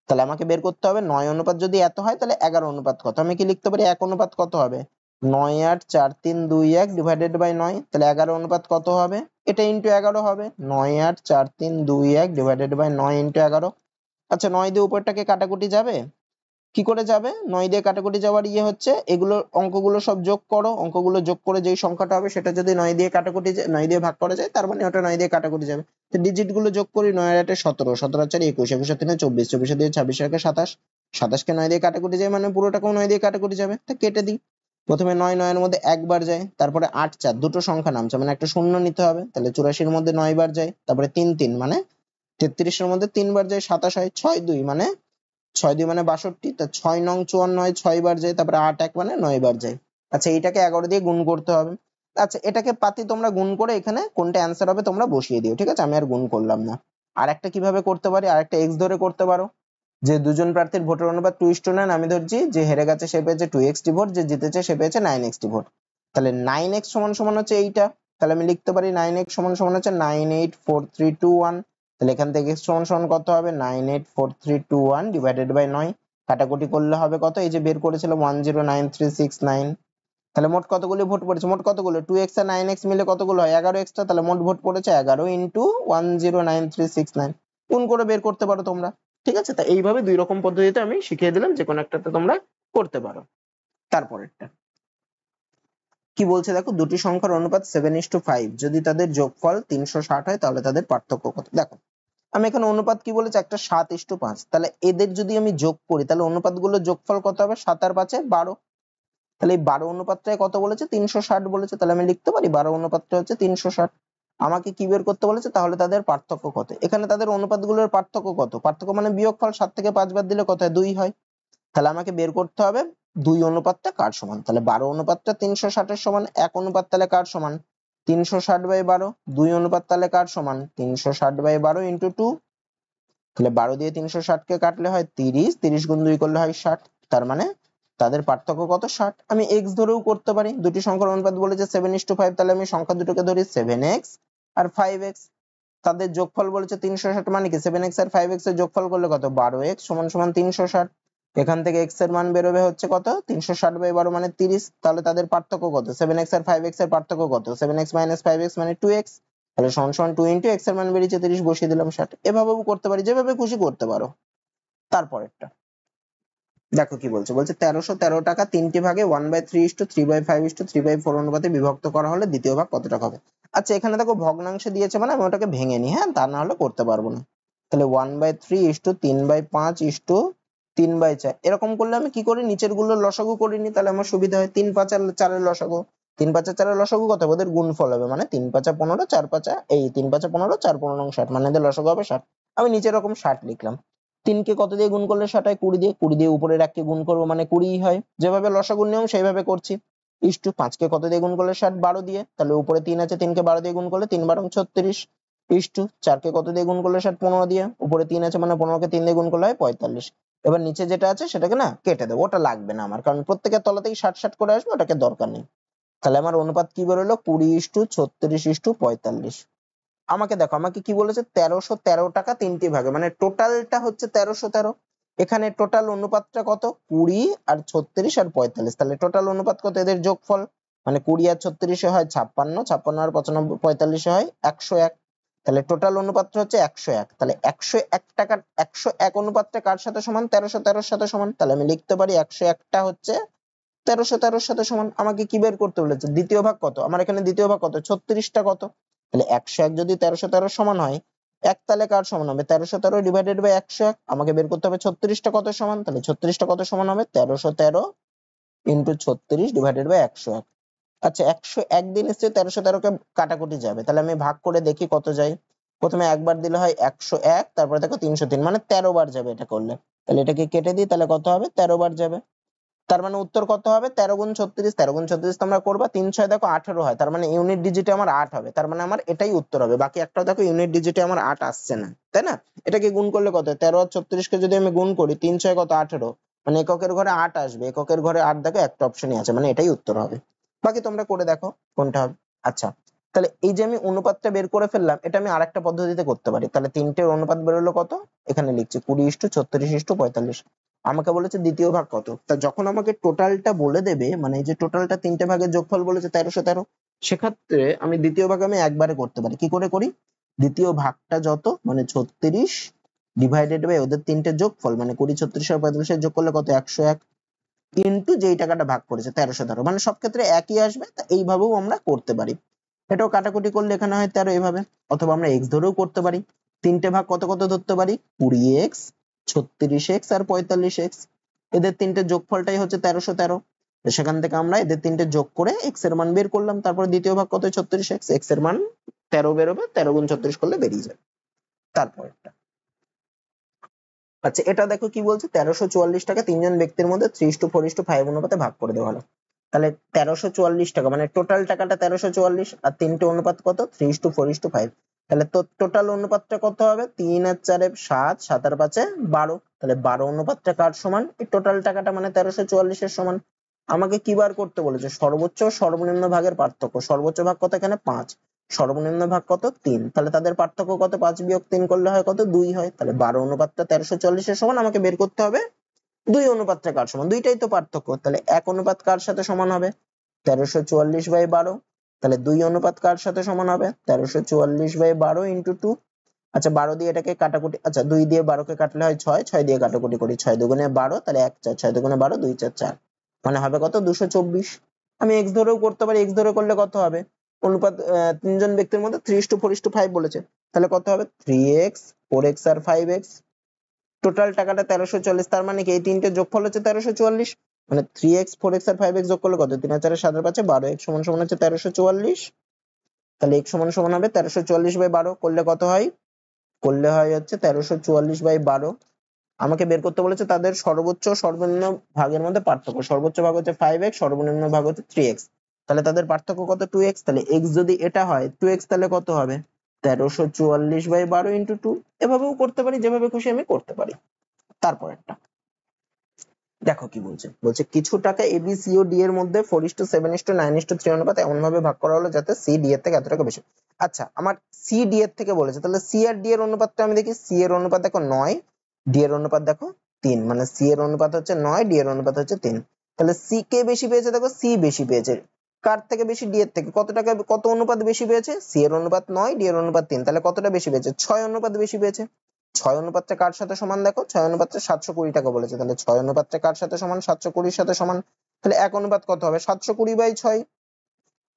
তাহলে আমাকে বের করতে হবে 9 অনুপাত যদি এত হয় তাহলে 11 অনুপাত কত। আমি কি লিখতে পারি 1 অনুপাত কত হবে? 9, 8, 4, 3, 2, 1 ডিভাইডেড বাই 9। তাহলে 11 অনুপাত কত হবে? এটা ইন্টু 11 হবে। 9, 8, 4, 3, 2, 1 ডিভাইডেড বাই 9 ইন্টু 11। আচ্ছা, 9 দিয়ে উপরটাকে কাটাকুটি যাবে? কি করে যাবে? 9 দিয়ে কাটাকুটি যাওয়ার ইয়ে হচ্ছে, এগুলো অঙ্কগুলো সব যোগ করো, অঙ্কগুলো যোগ করে যেই সংখ্যাটা হবে সেটা যদি 9 দিয়ে কাটাকুটি 9 দিয়ে ভাগ করা যায়, তার মানে ওটা 9 দিয়ে কাটাকুটি যাবে। তো ডিজিট গুলো যোগ করি, 9 আর 8 17, 17 আর 4 21, 21 আর 3 24, 24 দিয়ে 26 আর 27, 27 কে 9 দিয়ে কাটাকুটি যায় মানে পুরোটাকেও 9 দিয়ে কাটাকুটি যাবে। তো কেটে দিই। প্রথমে 9, 9 এর মধ্যে একবার যায়, তারপরে 8, 4 দুটো সংখ্যা নামছে, মানে একটা শূন্য নিতে হবে। তাহলে 84 এর মধ্যে 9 বার যায়, তারপরে 3, 3 মানে 33 এর মধ্যে 3 বার যায়, 27 হয়। 6, 2 মানে 6, 2 মানে 62। তা 6 নং 54 হয়, 6 বার যায়, তারপরে 8, 1 মানে 9 বার যায়। আচ্ছা, এইটাকে 11 দিয়ে গুণ করতে হবে। আচ্ছা, এটাকে পাতি তোমরা গুণ করে এখানে কোনটা অ্যান্সার হবে তোমরা বসিয়ে দিও। ঠিক আছে, আমি আর গুণ করলাম না। আরেকটা কিভাবে করতে পারি, আরেকটা এক্স ধরে করতে পারো, যে দুজন প্রার্থীর ভোটের অনুপাত 2:9। আমি ধরছি যে হেরে গেছে সে পেয়েছে 2x টি ভোট, যে জিতেছে সে পেয়েছে 9x টি ভোট। তাহলে 9x সমান সমান হচ্ছে এইটা। তাহলে আমি লিখতে পারি 9x সমান সমান হচ্ছে 984321। তাহলে এখান থেকে x সমান সমান কত হবে? 984321 ডিভাইডেড বাই 9। কাটাকুটি করলে হবে কত? এই যে বের করেছিলাম 109369। তাহলে মোট কতগুলো ভোট পড়েছে? মোট কতগুলো? 2x আর 9x মিলে কতগুলো হয়? 11 এক্সট্রা। তাহলে মোট ভোট পড়েছে 11 ইন্টু 109369। গুণ করে বের করতে পারো তোমরা। ঠিক আছে, তা এইভাবে দুই রকম পদ্ধতিতে আমি শিখিয়ে দিলাম, যে কোনো একটাতে তোমরা করতে পারো। তারপরেরটা কি বলছে দেখো, দুটি সংখ্যার অনুপাত 7:5, যদি তাদের যোগফল 360 হয় তাহলে তাদের পার্থক্য কত। দেখো, আমি এখানে অনুপাত কি বলেছি? একটা 7:5। তাহলে এদের যদি আমি যোগ করি তাহলে অনুপাতগুলোর যোগফল কত হবে? 7 আর 5 12। তাহলে এই 12 অনুপাতটায় কত বলেছে? 360 বলেছে। তাহলে আমি লিখতে পারি 12 অনুপাতটা হচ্ছে 360। আমাকে কি বের করতে বলেছে? তাহলে তাদের পার্থক্য কত। এখানে তাদের অনুপাতগুলোর পার্থক্য কত? পার্থক্য মানে বিয়োগফল, 7 থেকে 5 বাদ দিলে কত হয়? 2 হয়। তাহলে আমাকে বের করতে হবে 2 অনুপাতটা কার সমান। তাহলে 12 অনুপাতটা 360 এর সমান। 1 অনুপাত তাহলে কার সমান? 360/12। 2 অনুপাত তাহলে কার সমান? 360/12 ইন্টু 2। তাহলে 12 দিয়ে 360 কে কাটলে হয় 30, 30 গুণ 2 করলে হয় 60। তার মানে তাদের পার্থক্য কত? 60। আমি এক্স ধরেও করতে পারি, দুটি সংখ্যার অনুপাত বলেছে 7:5। তাহলে আমি সংখ্যা দুটোকে ধরি 7x আর 5x। তাদের যোগফল বলেছে 360, মানে কি 7x আর 5x এর যোগফল করলে কত? 12x সমান সমান 360। এখান থেকে x এর মান বেরোবে হচ্ছে কত? 360/12 মানে 30। তাহলে তাদের পার্থক্য কত? 7x আর 5x এর পার্থক্য কত? 7x - 5x মানে 2x। তাহলে সমান সমান 2 ইন্টু x এর মান বেরিয়েছে 30, বসিয়ে দিলাম 60। এভাবেও করতে পারি, যেভাবে খুশি করতে পারো। তারপরেরটা দেখো কি বলছে, বলছে 1313 টাকা 3টি ভাগে 1/3:3/5:3/4 অনুপাতে বিভক্ত করা হলে দ্বিতীয় ভাগ কত টাকা হবে। আচ্ছা, এখানে দেখো ভগ্নাংশে দিয়েছে, মানে আমি ওটাকে ভেঙে নি, হ্যাঁ, তা না হলে করতে পারবো না। তাহলে 1/3:3/5:3/4 এরকম করলে আমি কি করি, নিচের গুলো লসাগু করে নি, তাহলে আমার সুবিধা হয়। 3-5-4 লসাগু, 3-5-4 লসাগু কত হবে, ওদের গুণফল হবে, মানে 3-5-15, 3-5 15, 4-15 মানে এদের লসাগু হবে 60। আমি নিচে এরকম 60 লিখলাম। 3 কে কত দিয়ে গুণ করলে 60 হয়, 20 দিয়ে। 20 দিয়ে উপরের 1 কে গুণ করবো মানে 20 হয়, যেভাবে লসাগুর নিয়ম সেইভাবে করছি। 5 কে কত দিয়ে গুণ করলে 60, 12 দিয়ে। তাহলে উপরে 3 আছে, 3 কে 12 দিয়ে গুণ করলে 3-12 36। 4 কে কত দিয়ে গুণ করলে 60, 15 দিয়ে। উপরে 3 আছে মানে 15 কে 3 দিয়ে গুণ করলে হয় 45। এবার নিচে যেটা আছে সেটাকে না কেটে দেবো, ওটা লাগবে না আমার, কারণ প্রত্যেকের তলাতেই 60-60 করে আসবে, ওটাকে দরকার নেই। তাহলে আমার অনুপাত কি বেরোলো, 20:36:45। আমাকে দেখো, আমাকে কি বলেছে, 1313 টাকা 3টি ভাগে, মানে টোটালটা হচ্ছে 1313। এখানে টোটাল অনুপাতটা কত, 20 আর 36 আর 45। তাহলে টোটাল অনুপাত কত, এদের যোগফল, মানে 20 আর 36 হয় 56, 56 আর 95, 45 হয় 101। তাহলে টোটাল অনুপাতটা হচ্ছে 101। তাহলে 101 টাকা, 101 অনুপাতটা কার সাথে সমান, 1313 সাথে সমান। তাহলে আমি লিখতে পারি 101টা হচ্ছে 1313 সাথে সমান। আমাকে কি বের করতে বলেছে, দ্বিতীয় ভাগ কত, আমার এখানে দ্বিতীয় ভাগ কত, 36টা কত। তাহলে 101 যদি 1313 সমান হয়, এক তাহলে কার সমান হবে, 1313 ডিভাইডেড বাই 101। আমাকে বের করতে হবে 36টা কত সমান, তাহলে 36টা কত সমান হবে, 1313 ইন্টু 36 ডিভাইডেড বাই 101। আচ্ছা, 101 দিয়ে নিশ্চয়ই 1313 কে কাটাকুটি যাবে, তাহলে আমি ভাগ করে দেখি কত যায়। প্রথমে একবার দিলে হয় 101, তারপরে দেখো 303, মানে 13 বার যাবে এটা করলে। তাহলে এটাকে কেটে দিই, তাহলে কত হবে, 13 বার যাবে। তার মানে উত্তর কত হবে, 13 গুণ 36, 13 গুণ 36 তোমরা করবা, 3-6 দেখো 18 হয়, তার মানে ইউনিট ডিজিটে আমার 8 হবে, তার মানে আমার এটাই উত্তর হবে। বাকি একটা দেখো ইউনিট ডিজিটে আমার 8 আসছে না, তাই না। এটাকে গুণ করলে কত, 13 আর 36 কে যদি আমি গুণ করি, 3-6 কত, 18, মানে এককের ঘরে 8 আসবে, এককের ঘরে 8 দেখো একটা অপশনই আছে, মানে এটাই উত্তর হবে। বাকি তোমরা করে দেখো কোনটা হবে। আচ্ছা, তাহলে এই যে আমি অনুপাতটা বের করে ফেললাম, এটা আমি আরেকটা পদ্ধতিতে করতে পারি। তাহলে তিনটে অনুপাত বেরোলো কত, এখানে লিখছি 20:36:45। আমাকে বলেছে দ্বিতীয় ভাগ কত, তা যখন আমাকে টোটালটা বলে দেবে, মানে এই যে টোটালটা তিনটে ভাগের যোগফল বলেছে 1313, সেক্ষেত্রে আমি দ্বিতীয় ভাগ আমি একবারে করতে পারি। কি করে করি, দ্বিতীয় ভাগটা যত, মানে 36 ডিভাইডেড বাই ওদের তিনটে যোগফল, মানে 20, 36 আর 45 যোগ করলে কত, 101, ইন্টু যেই টাকাটা ভাগ করেছে 1313, মানে সব ক্ষেত্রে একই আসবে। তা এইভাবেও আমরা করতে পারি। এটাও কাটাকুটি করলে এখানে হয় 13 এভাবে, অথবা আমরা এক্স ধরেও করতে পারি। তিনটে ভাগ কত কত ধরতে পারি, 20x, 36x আর 45x। এদের তিনটে যোগফলটাই হচ্ছে 1313। সেখান থেকে আমরা এদের তিনটে যোগ করে এক্স এর মান বের করলাম, তারপরে দ্বিতীয় ভাগ কত, 36x, এক্স এর মান 13 বেরোবে, 13 গুণ 36 করলে বেরিয়ে যাবে। তারপরটা, আচ্ছা এটা দেখো কি বলছে, 1344 টাকা তিনজন ব্যক্তির মধ্যে 3:4:5 অনুপাতে ভাগ করে দেওয়া হলো। তাহলে 1344 টাকা, মানে টোটাল টাকাটা 1344, আর তিনটে অনুপাত কত, 3:4:5। তাহলে তো টোটাল অনুপাতটা কত হবে, 3 আর 4 7, 7 আর 5 12। তাহলে 12 অনুপাতটা কার সমান, এই টোটাল টাকাটা মানে 1344 এর সমান। আমাকে কি বার করতে বলেছে, সর্বোচ্চ ও সর্বনিম্ন ভাগের পার্থক্য। সর্বোচ্চ ভাগ কত, এখানে 5, সর্বনিম্ন ভাগ কত, 3। তাহলে তাদের পার্থক্য কত, 5 বিয়োগ 3 করলে হয় কত, 2 হয়। তাহলে 12 অনুপাতটা 1344 এর সমান, আমাকে বের করতে হবে 2 অনুপাতটা কার সমান, দুইটাই তো পার্থক্য। তাহলে 1 অনুপাত কার সাথে সমান হবে, 1344/12। তাহলে 2 অনুপাত কার সাথে সমান হবে, 1344/12 ইন্টু 2। আচ্ছা 12 দিয়ে এটাকে কাটাকুটি, আচ্ছা 2 দিয়ে 12 কে কাটলে হয় 6, 6 দিয়ে কাটাকুটি করি, 6 দুগুণে 12, তাহলে 1 4, 6 দুগুণে 12, 2 4 4, মানে হবে কত, 224। আমি এক্স ধরেও করতে পারি, এক্স ধরে করলে কত হবে, অনুপাত তিনজন ব্যক্তির মধ্যে 3:4:5 বলেছে, তাহলে কত হবে, 3x, 4x আর 5x। টোটাল টাকাটা 1344, তার মানে কি এই তিনটে যোগফল হচ্ছে 1344, মানে 3x, 4x আর 5x যোগ করলে কত, 3 আর 4 7 আর 5 12, x সমান সমান হচ্ছে 1344। তাহলে x সমান সমান হবে 1344/12, করলে কত হয়, করলে হয় হচ্ছে 1344/12। আমাকে বের করতে বলেছে তাদের সর্বোচ্চ ও সর্বনিম্ন ভাগের মধ্যে পার্থক্য। সর্বোচ্চ ভাগ হচ্ছে 5x, সর্বনিম্ন ভাগ হচ্ছে 3x। তাহলে তাদের পার্থক্য কত, 2x। তাহলে x যদি এটা হয় 2x, তাহলে কত হবে, 1344/12 ইন্টু 2। এভাবেও করতে পারি, যেভাবে খুশি আমি করতে পারি। তারপর একটা দেখো কি বলছে, বলছে কিছু টাকা A B C O D এর মধ্যে 4:7:9:3 অনুপাতে এমন ভাবে ভাগ করা হলো যাতে সি ডি এর থেকে এত টাকা বেশি। আচ্ছা, আমার সি ডি এর থেকে বলেছে, তাহলে সি আর ডি এর অনুপাতটা আমি দেখি। সি এর অনুপাত দেখো 9, ডি এর অনুপাত দেখো 3, মানে সি এর অনুপাত হচ্ছে 9, ডি এর অনুপাত হচ্ছে 3। তাহলে সি কে বেশি পেয়েছে, দেখো সি বেশি পেয়েছে। কার থেকে বেশি, ডি এর থেকে। কত টাকা, কত অনুপাত বেশি পেয়েছে, সি এর অনুপাত 9, ডি এর অনুপাত 3। তাহলে কতটা বেশি পেয়েছে, 6 অনুপাত বেশি পেয়েছে। 6 অনুপাতটা কার সাথে সমান, দেখো 6 অনুপাতটা 720 টাকা বলেছে, তাহলে 6 অনুপাতটা কার সাথে সমান, 720 সাথে সমান। তাহলে 1 অনুপাত কত হবে, 720/6,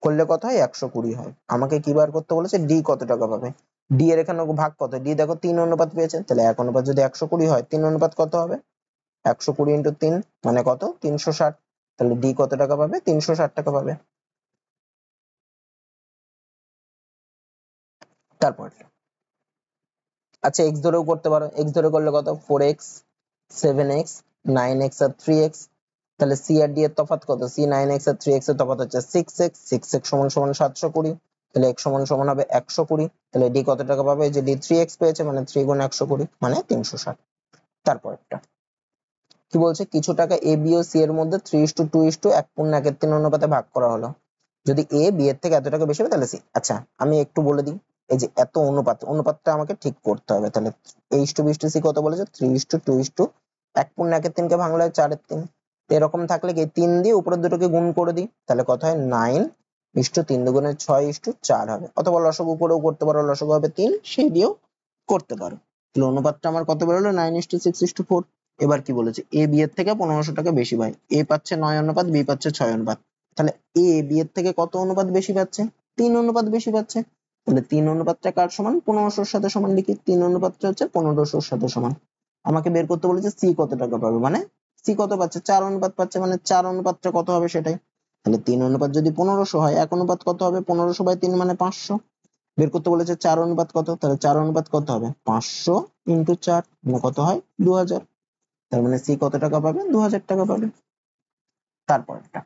করলে কত হয়, 120 হয়। আমাকে কি বার করতে বলেছে, ডি কত টাকা পাবে। ডি এর এখানে ভাগ কত, ডি দেখো 3 অনুপাত পেয়েছে, তাহলে 1 অনুপাত যদি 120 হয় 3 অনুপাত কত হবে, 120 ইন্টু 3 মানে কত 360, তাহলে ডি কত টাকা পাবে, 360 টাকা পাবে। তারপর আচ্ছা এক্স ধরেও করতে পারো, এক্স ধরে করলে কত 4x 7x 9x আর 3x, তাহলে সি আর ডি এর তফাৎ কত, সি 9x আর 3x এর তফাৎ হচ্ছে 6x, 6x সমান সমান 720, তাহলে x সমান সমান হবে 120, তাহলে ডি কত টাকা পাবে, যে ডি 3x পেয়েছে মানে 3 গুণ 120 মানে 360। তারপর একটা কি বলছে, কিছু টাকা এ বি ও সি এর মধ্যে 3:2:1.1 অনুপাতে ভাগ করা হলো, যদি এ বি এর থেকে এত টাকা বেশি হবে তাহলে সি। আচ্ছা আমি একটু বলে দিই, এই যে এত অনুপাত, অনুপাতটা আমাকে ঠিক করতে হবে, তাহলে A:B:C কত বলেছে 3:2:1.1 কে ভাঙলে হয় 4/3, এরকম থাকলে কি 3 দিয়ে উপরের দুটোকে গুণ করে দিই, তাহলে কত হয় 9:3 দুগুণে 6:4 হবে, অথবা লসাগু করেও করতে পারো, লসাগু হবে 3 সেই দিয়েও করতে পারো। তাহলে অনুপাতটা আমার কত বেরোলো 9:6:4। এবার কি বলেছে, এ বি এর থেকে 1500 টাকা বেশি পায়, এ পাচ্ছে 9 অনুপাত, বি পাচ্ছে 6 অনুপাত, তাহলে এ বি এর থেকে কত অনুপাত বেশি পাচ্ছে, 3 অনুপাত বেশি পাচ্ছে, তাহলে 3 অনুপাতটা কার সমান, 1500 সাথে সমান, লিখি 3 অনুপাতটা হচ্ছে 1500 সাথে সমান। আমাকে বের করতে বলেছে সি কত টাকা পাবে, মানে সি কত পাচ্ছে 4 অনুপাত পাচ্ছে, মানে 4 অনুপাতটা কত হবে সেটাই, তাহলে 3 অনুপাত যদি 1500 হয় 1 অনুপাত কত হবে, 1500/3 মানে 500, বের করতে বলেছে 4 অনুপাত কত, তাহলে 4 অনুপাত কত হবে 500 ইন্টু 4 মানে কত হয় 2000, তার মানে সি কত টাকা পাবে 2000 টাকা পাবে। তারপর একটা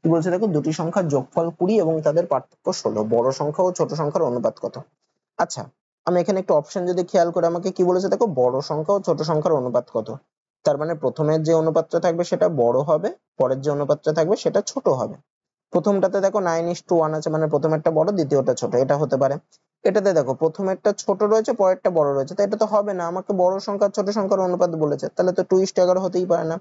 কি বলছে দেখো, দুটি সংখ্যার যোগফল 20 এবং তাদের পার্থক্য 16, বড় সংখ্যা ও ছোট সংখ্যার অনুপাত কত। আচ্ছা আমি এখানে একটা অপশন যদি খেয়াল করে, আমাকে কি বলেছে দেখো, বড় সংখ্যা ও ছোট সংখ্যার অনুপাত কত, তার মানে প্রথমের যে অনুপাতটা থাকবে সেটা বড় হবে, পরের যে অনুপাতটা থাকবে সেটা ছোট হবে। প্রথমটাতে দেখো 9:1 আছে, মানে প্রথমেরটা বড় দ্বিতীয়টা ছোট, এটা হতে পারে। এটাতে দেখো প্রথমেরটা ছোট রয়েছে পরেরটা বড় রয়েছে, তো এটা তো হবে না, আমাকে বড় সংখ্যা ছোট সংখ্যার অনুপাত বলেছে, তাহলে তো 2:11 হতেই পারে না।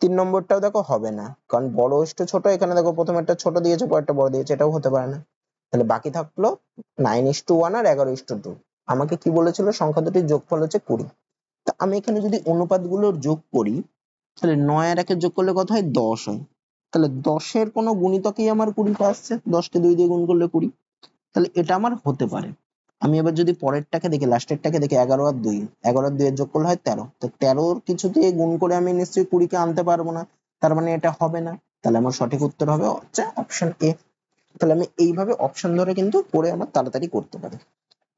3 নম্বরটাও দেখো হবে না, কারণ বড় ইস্টু ছোট, এখানে দেখো প্রথমেরটা ছোট দিয়েছে পরেরটা বড় দিয়েছে, এটাও হতে পারে না। তাহলে বাকি থাকলো 9:1 আর 11:2। আমাকে কি বলেছিল, সংখ্যা দুটির যোগফল হচ্ছে 20। তা আমি এখানে যদি অনুপাতগুলোর যোগ করি, তাহলে 9 আর 1 যোগ করলে কত হয় 10 হয়, তাহলে 10-এর কোনো গুণিতকেই আমার 20টা আসছে, 10কে 2 দিয়ে গুণ করলে 20, তাহলে এটা আমার হতে পারে। আমি এবার যদি পরেরটাকে দেখি, লাস্টেরটাকে দেখি, 11 আর 2, 11 আর 2 এর যোগ করলে হয় 13, তো 13 কিছু দিয়ে গুণ করে আমি নিশ্চয়ই 20কে আনতে পারবো না, তার মানে এটা হবে না, তাহলে আমার সঠিক উত্তর হবে হচ্ছে অপশন এ। তাহলে আমি এইভাবে অপশন ধরে কিন্তু করে আমার তাড়াতাড়ি করতে পারি,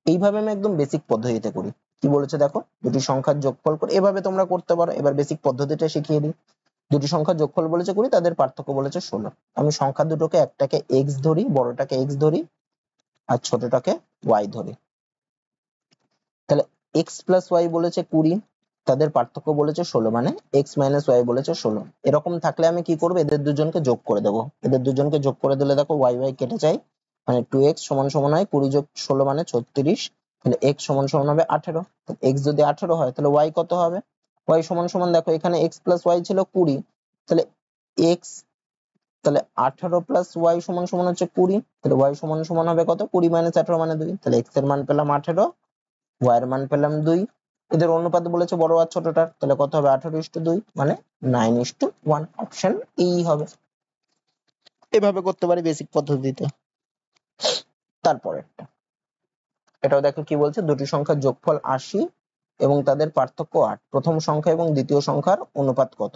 এইভাবে আমি একদম বেসিক পদ্ধতিতে করি। কি বলেছে দেখো, দুটি সংখ্যার যোগফল করে, এভাবে তোমরা করতে পারো। এবার বেসিক পদ্ধতিটা শিখিয়ে দিই। দুটি সংখ্যার যোগফল বলেছে 20, তাদের পার্থক্য বলেছে 16। আমি সংখ্যা দুটোকে, একটাকে এক্স ধরি, বড়টাকে এক্স ধরি, আর ছোটটাকে ওয়াই ধরি। তাহলে এক্স প্লাস ওয়াই বলেছে 20, তাদের পার্থক্য বলেছে 16, মানে এক্স মাইনাস ওয়াই বলেছে 16। এরকম থাকলে আমি কি করবো, এদের দুজনকে যোগ করে দেবো, এদের দুজনকে যোগ করে দিলে দেখো ওয়াই ওয়াই কেটে যায়, মানে 2x সমান সমান হয় 20 যোগ 16 মানে 36, তাহলে x সমান সমান হবে 18। x যদি 18 হয় তাহলে y কত হবে, y সমান সমান দেখো এখানে x প্লাস ওয়াই ছিল 20, তাহলে x, তাহলে 18 প্লাস ওয়াই সমান সমান হচ্ছে 20, তাহলে y সমান সমান হবে কত, 20 মাইনাস 18 মানে 2, তাহলে x এর মান পেলাম 18, y এর মান পেলাম 2, এদের অনুপাত বলেছে বড় আর ছোটটার, তাহলে কত হবে 18:2 মানে 9:1, অপশন এই হবে। এভাবে করতে পারি বেসিক পদ্ধতিতে। তারপরে এটাও দেখো কি বলছে, দুটি সংখ্যার যোগফল 80 এবং তাদের পার্থক্য 8, প্রথম সংখ্যা এবং দ্বিতীয় সংখ্যার অনুপাত কত।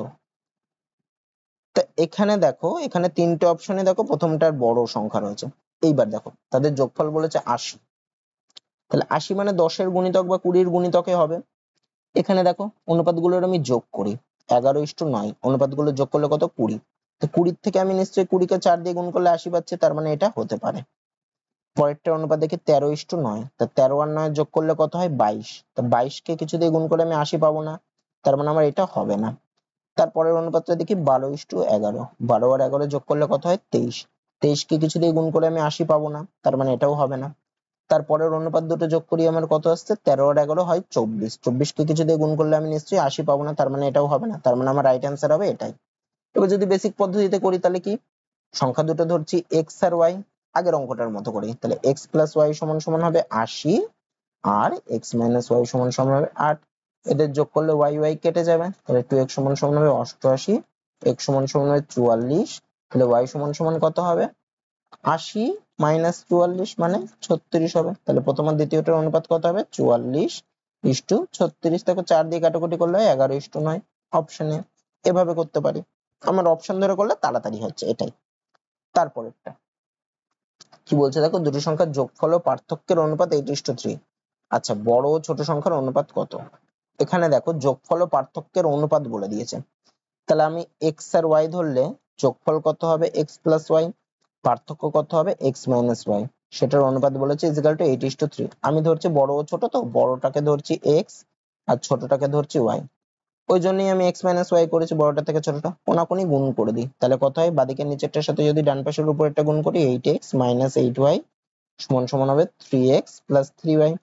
তা এখানে দেখো, এখানে তিনটে অপশনে দেখো প্রথমটার বড় সংখ্যা রয়েছে, এইবার দেখো তাদের যোগফল বলেছে 80, তাহলে 80 মানে 10-এর গুণিতক বা 20-এর গুণিতকে হবে। এখানে দেখো অনুপাতগুলোর আমি যোগ করি, 11:9, অনুপাতগুলো যোগ করলে কত 20, তো 20 থেকে আমি নিশ্চয়ই 20-কে 4 দিয়ে গুণ করলে 80 পাচ্ছি, তার মানে এটা হতে পারে। পরেরটা অনুপাত দেখি 13:9, তা 13 আর 9 যোগ করলে কত হয় 22, তো 22-কে কিছু দিয়ে গুণ করে আমি 80 পাবো না, তার মানে আমার এটা হবে না। তারপরের অনুপাতটা দেখি 12:11, 12 আর 11 যোগ করলে কত হয় 23, 23-কে কিছু দিয়ে গুণ করে আমি 80 পাবো না, তার মানে এটাও হবে না। তারপরের অনুপাত দুটো যোগ করি, আমার কত আসছে 13 আর 11 হয় 24, 24-কে কিছু দিয়ে গুণ করলে আমি নিশ্চয়ই 80 পাবো না, তার মানে এটাও হবে না, তার মানে আমার রাইট অ্যান্সার হবে এটাই। এবার যদি বেসিক পদ্ধতিতে করি তাহলে কি, সংখ্যা দুটো ধরছি এক্স আর ওয়াই, আগের অঙ্কটার মতো করি, তাহলে এক্স প্লাস ওয়াই সমান সমান হবে 80 আর এক্স মাইনাস ওয়াই সমান সমান হবে 8, এদের যোগ করলে ওয়াই ওয়াই কেটে যাবে, তাহলে 2x সমান সমান হবে 88, x সমান সমান হবে 44, তাহলে y সমান সমান কত হবে 80 -44 মানে 36 হবে। তাহলে প্রথম আর দ্বিতীয়টার অনুপাত কত হবে? 44:36। দেখো 4 দিয়ে কাটাকুটি করলে হয় 11:9 অপশনে। এভাবে করতে পারি। আমার অপশন ধরে করলে তাড়াতাড়ি হচ্ছে, এটাই। তারপরেরটা কি বলছে দেখো, দুটি সংখ্যার যোগফল ও পার্থক্যের অনুপাত 8:3। আচ্ছা, বড় ও ছোট সংখ্যার অনুপাত কত? এখানে দেখো যোগফল ও পার্থক্যের অনুপাত বলে দিয়েছে। তাহলে আমি এক্স আর ওয়াই ধরলে যোগফল কত হবে? X plus Y. পার্থক্য কত হবে? X minus Y. সেটার অনুপাত বলেছে ইজিক্যাল টু 8:3। আমি ধরছি বড় ও ছোট, তো বড়টাকে ধরছি এক্স আর ছোটটাকে ধরছি ওয়াই। ওই জন্যই আমি এক্স মাইনাস ওয়াই করেছি, বড়টা থেকে ছোটটা কোনাকুনি গুণ করে দিই। তাহলে কত হয়? বাদিকের নিচেরটার সাথে যদি ডান পাশের উপরেরটা গুণ করি, 8x মাইনাস 8y সমান সমান হবে 3x প্লাস 3y।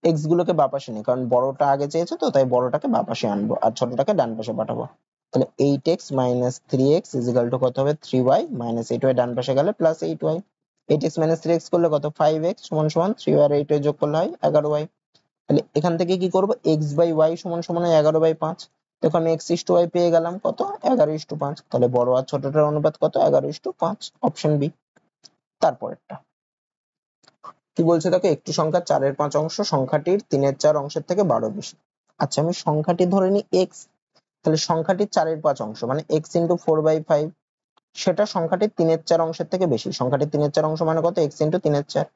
এক্স গুলোকে বাপাশে নিই, কারণ বড়টা আগে চেয়েছে, তো তাই বড়টাকে বাপাশে আনবো আর ছোটটাকে ডান পাশে পাঠাবো। তাহলে 8x minus 3x is equal two কত হবে? 3y মাইনাস 8y ডান পাশে গেলে plus 8y। 8x minus 3x করলে কত? 5x সমান সমান 3y আর 8y যোগ করলে হয় 11y। তাহলে এখান থেকে কি করব? x বাই y সমান সমান 11/5। দেখো আমি x ইস টু y পেয়ে গেলাম কত? 11:5। তাহলে বড় আর ছোটটার অনুপাত কত? 11:5, অপশন বি। তারপরেরটা কি বলছে দেখো, একটি সংখ্যা 4/5 অংশ সংখ্যাটির 3/4 অংশের থেকে 12 বেশি। আচ্ছা, আমি সংখ্যাটি ধরে নিই x। তাহলে সংখ্যাটির 4/5 অংশ মানে x ইন্টু 4/5, সেটা সংখ্যাটির 3/4 অংশের থেকে বেশি। সংখ্যাটির 3/4 অংশ মানে কত? x into 3/4।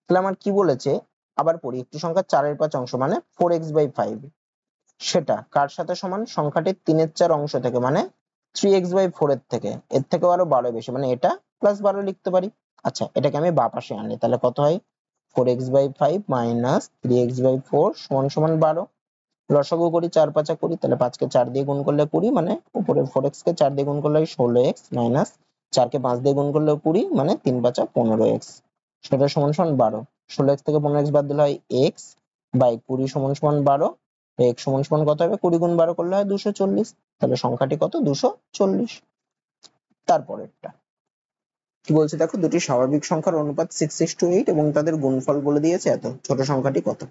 তাহলে আমার কি বলেছে? আবার পড়ি, একটি সংখ্যা 4/5 অংশ মানে 4x/5, সেটা কার সাথে সমান? সংখ্যাটির 3/4 অংশ থেকে মানে 3x/4 এর থেকে। এর থেকেও আরো 12 বেশি, মানে এটা প্লাস 12 লিখতে পারি। আচ্ছা, এটাকে আমি বাঁ পাশে আনি, তাহলে কত হয়? 4x/5 মাইনাস 3x/4 সমান সমান 12। লসাগু করি, 4 5 করি, তাহলে 5 কে 4 দিয়ে গুণ করলে 20, মানে উপরের 4x কে 4 দিয়ে গুণ করলে 16x মাইনাস 4 কে 5 দিয়ে গুণ করলে 20, মানে 3 5 15x। সেটা সমান সমান 12। 16x থেকে 15x বাদ দিলে হয় x বাই 20 সমান সমান 12। x সমান সমান কত হবে? 20 গুণ 12 করলে হয় 240। তাহলে সংখ্যাটি কত? 240। তারপরেরটা কি বলছে দেখো, দুটি স্বাভাবিক সংখ্যার অনুপাত 6:8 এবং তাদের গুণফল বলে দিয়েছে এত। ছোট সংখ্যাটি কত?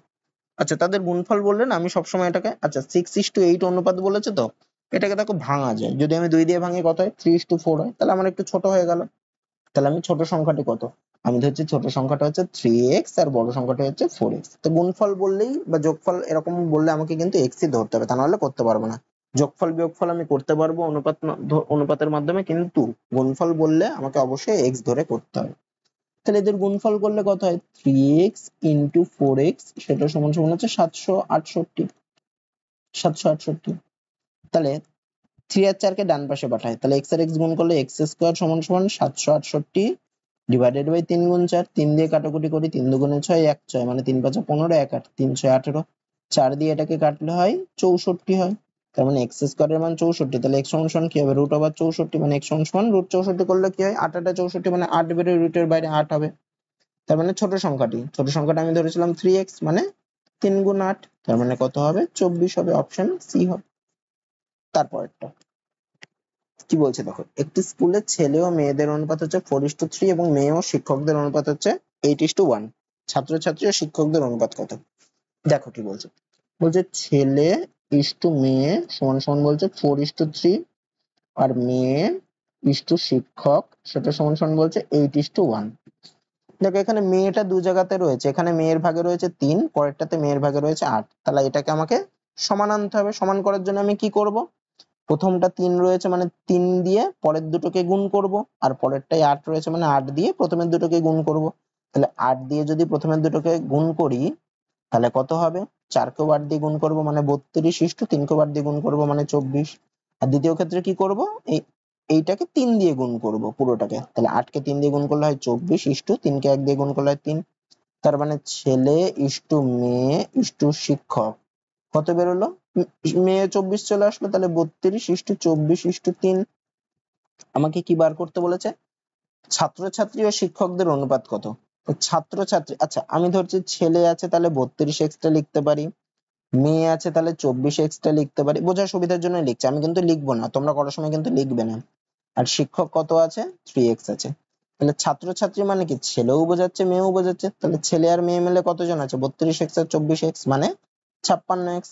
আচ্ছা, তাদের গুণফল বললেন, আমি সবসময় এটাকে, আচ্ছা 6:8 অনুপাত বলেছে, তো এটাকে দেখো ভাঙা যায়। যদি আমি 2 দিয়ে ভাঙি কত হয়? 3:4 হয়। তাহলে আমার একটু ছোট হয়ে গেল। তাহলে আমি ছোট সংখ্যাটি কত? আমি ধরছি ছোট সংখ্যাটা হচ্ছে 3x আর বড় সংখ্যাটা হচ্ছে 4x। তো গুণফল বললেই বা যোগফল এরকম বললে আমাকে কিন্তু x ই ধরতে হবে, তা নাহলে করতে পারবো না। যোগফল বিয়োগফল আমি করতে পারবো অনুপাতের মাধ্যমে, কিন্তু গুণফল বললে আমাকে অবশ্যই x ধরে করতে হবে। তাহলে এদের গুণফল করলে কত হয়? 3x ইন্টু 4x, সেটা সমান সমান হচ্ছে 768। 768। তাহলে 3 আর 4 কে ডান পাশে পাঠায়, তাহলে x আর x গুণ করলে x স্কয়ার সমান সমান 768 ডিভাইডেড বাই 3 গুণ 4। 3 দিয়ে কাটাকুটি করি, 3 দুগুণে 6, 1 6 মানে 3 5 15, 1 8, 3 6 18। 4 দিয়ে এটাকে কাটলে হয় 64 হয়। তার মানে x স্কয়ারের মান 64। তাহলে x সমান সমান কি হবে? রুট ওভার 64, মানে x সমান সমান রুট 64 করলে কি হয়? 8 8 64, মানে 8 বেরোয়, রুটের বাইরে 8 হবে। তার মানে ছোট সংখ্যাটা আমি ধরেছিলাম 3x, মানে 3 গুণ 8, তার মানে কত হবে? 24 হবে, অপশন সি হবে। তারপরেরটা কি বলছে দেখো, একটি স্কুলে ছেলে ও মেয়েদের অনুপাত হচ্ছে 4:3 এবং মেয়ে ও শিক্ষকদের অনুপাত হচ্ছে 8:1। ছাত্রছাত্রী ও শিক্ষকদের অনুপাত কত? দেখো কি বলছে, বলছে ছেলে ইস্টু মেয়ে সমান সমান বলছে 4:3, আর মেয়ে ইস্টু শিক্ষক সেটা সমান সমান বলছে 8:1। দেখো এখানে মেয়েটা দু জায়গাতে রয়েছে, এখানে মেয়ের ভাগে রয়েছে 3, পরেরটাতে মেয়ের ভাগে রয়েছে 8। তাহলে এটাকে আমাকে সমান আনতে হবে। সমান করার জন্য আমি কি করব? প্রথমটা 3 রয়েছে মানে 3 দিয়ে পরের দুটোকে গুণ করব, আর পরেরটাই 8 রয়েছে মানে 8 দিয়ে প্রথমের দুটোকে গুণ করব। তাহলে 8 দিয়ে যদি প্রথমের দুটোকে গুণ করি তাহলে কত হবে? 4 কেও 8 দিয়ে গুণ করব মানে 32, ইস্টু 3 কেও 8 দিয়ে গুণ করব মানে 24। আর দ্বিতীয় ক্ষেত্রে কি করব? এইটাকে 3 দিয়ে গুণ করব পুরোটাকে। তাহলে 8 কে 3 দিয়ে গুণ করলে হয় 24, ইস্টু 3 কে 1 দিয়ে গুণ করলে হয় 3। তার মানে ছেলে ইস্টু মেয়ে ইস্টু শিক্ষক কত বেরোলো? মেয়ে 24 চলে আসলো, তাহলে 32:24:3। আমাকে কি বার করতে বলেছে? ছাত্রছাত্রী ও শিক্ষকদের অনুপাত কত? তো ছাত্রছাত্রী, আচ্ছা আমি ধরছি ছেলে আছে, তাহলে 32x টা লিখতে পারি, মেয়ে আছে তাহলে 24x টা লিখতে পারি। বোঝার সুবিধার জন্য লিখছি, আমি কিন্তু লিখবো না, তোমরা করার সময় কিন্তু লিখবে না। আর শিক্ষক কত আছে? 3x আছে। তাহলে ছাত্রছাত্রী মানে কি? ছেলেও বোঝাচ্ছে মেয়েও বোঝাচ্ছে। তাহলে ছেলে আর মেয়ে মিলে কতজন আছে? 32x আর 24x মানে 56x।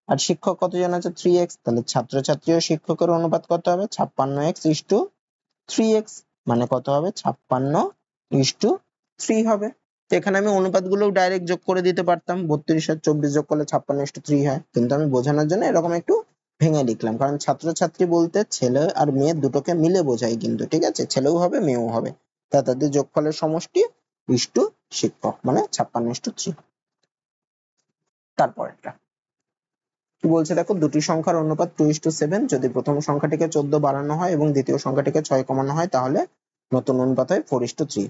আর শিক্ষক কতজন আছে? 3x। তাহলে ছাত্রছাত্রী ও শিক্ষকের অনুপাত কত হবে? 56x ইস্টু 3x, মানে কত হবে? 56 3 হবে। তো এখানে আমি অনুপাতগুলো ডাইরেক্ট যোগ করে দিতে পারতাম, 32 আর 24 যোগ করলে 56:3 হয়, কিন্তু আমি বোঝানোর জন্য এরকম একটু ভেঙে লিখলাম, কারণ ছাত্রছাত্রী বলতে ছেলে আর মেয়ে দুটোকে মিলে বোঝাই কিন্তু, ঠিক আছে, ছেলেও হবে মেয়েও হবে, তা তাদের যোগফলের সমষ্টি ইস্টু শিক্ষক, মানে 56:3। তারপরেরটা কি বলছে দেখো, দুটি সংখ্যার অনুপাত 2:7, যদি প্রথম সংখ্যাটিকে 14 বাড়ানো হয় এবং দ্বিতীয় সংখ্যাটিকে 6 কমানো হয় তাহলে নতুন অনুপাত হয় 4:3।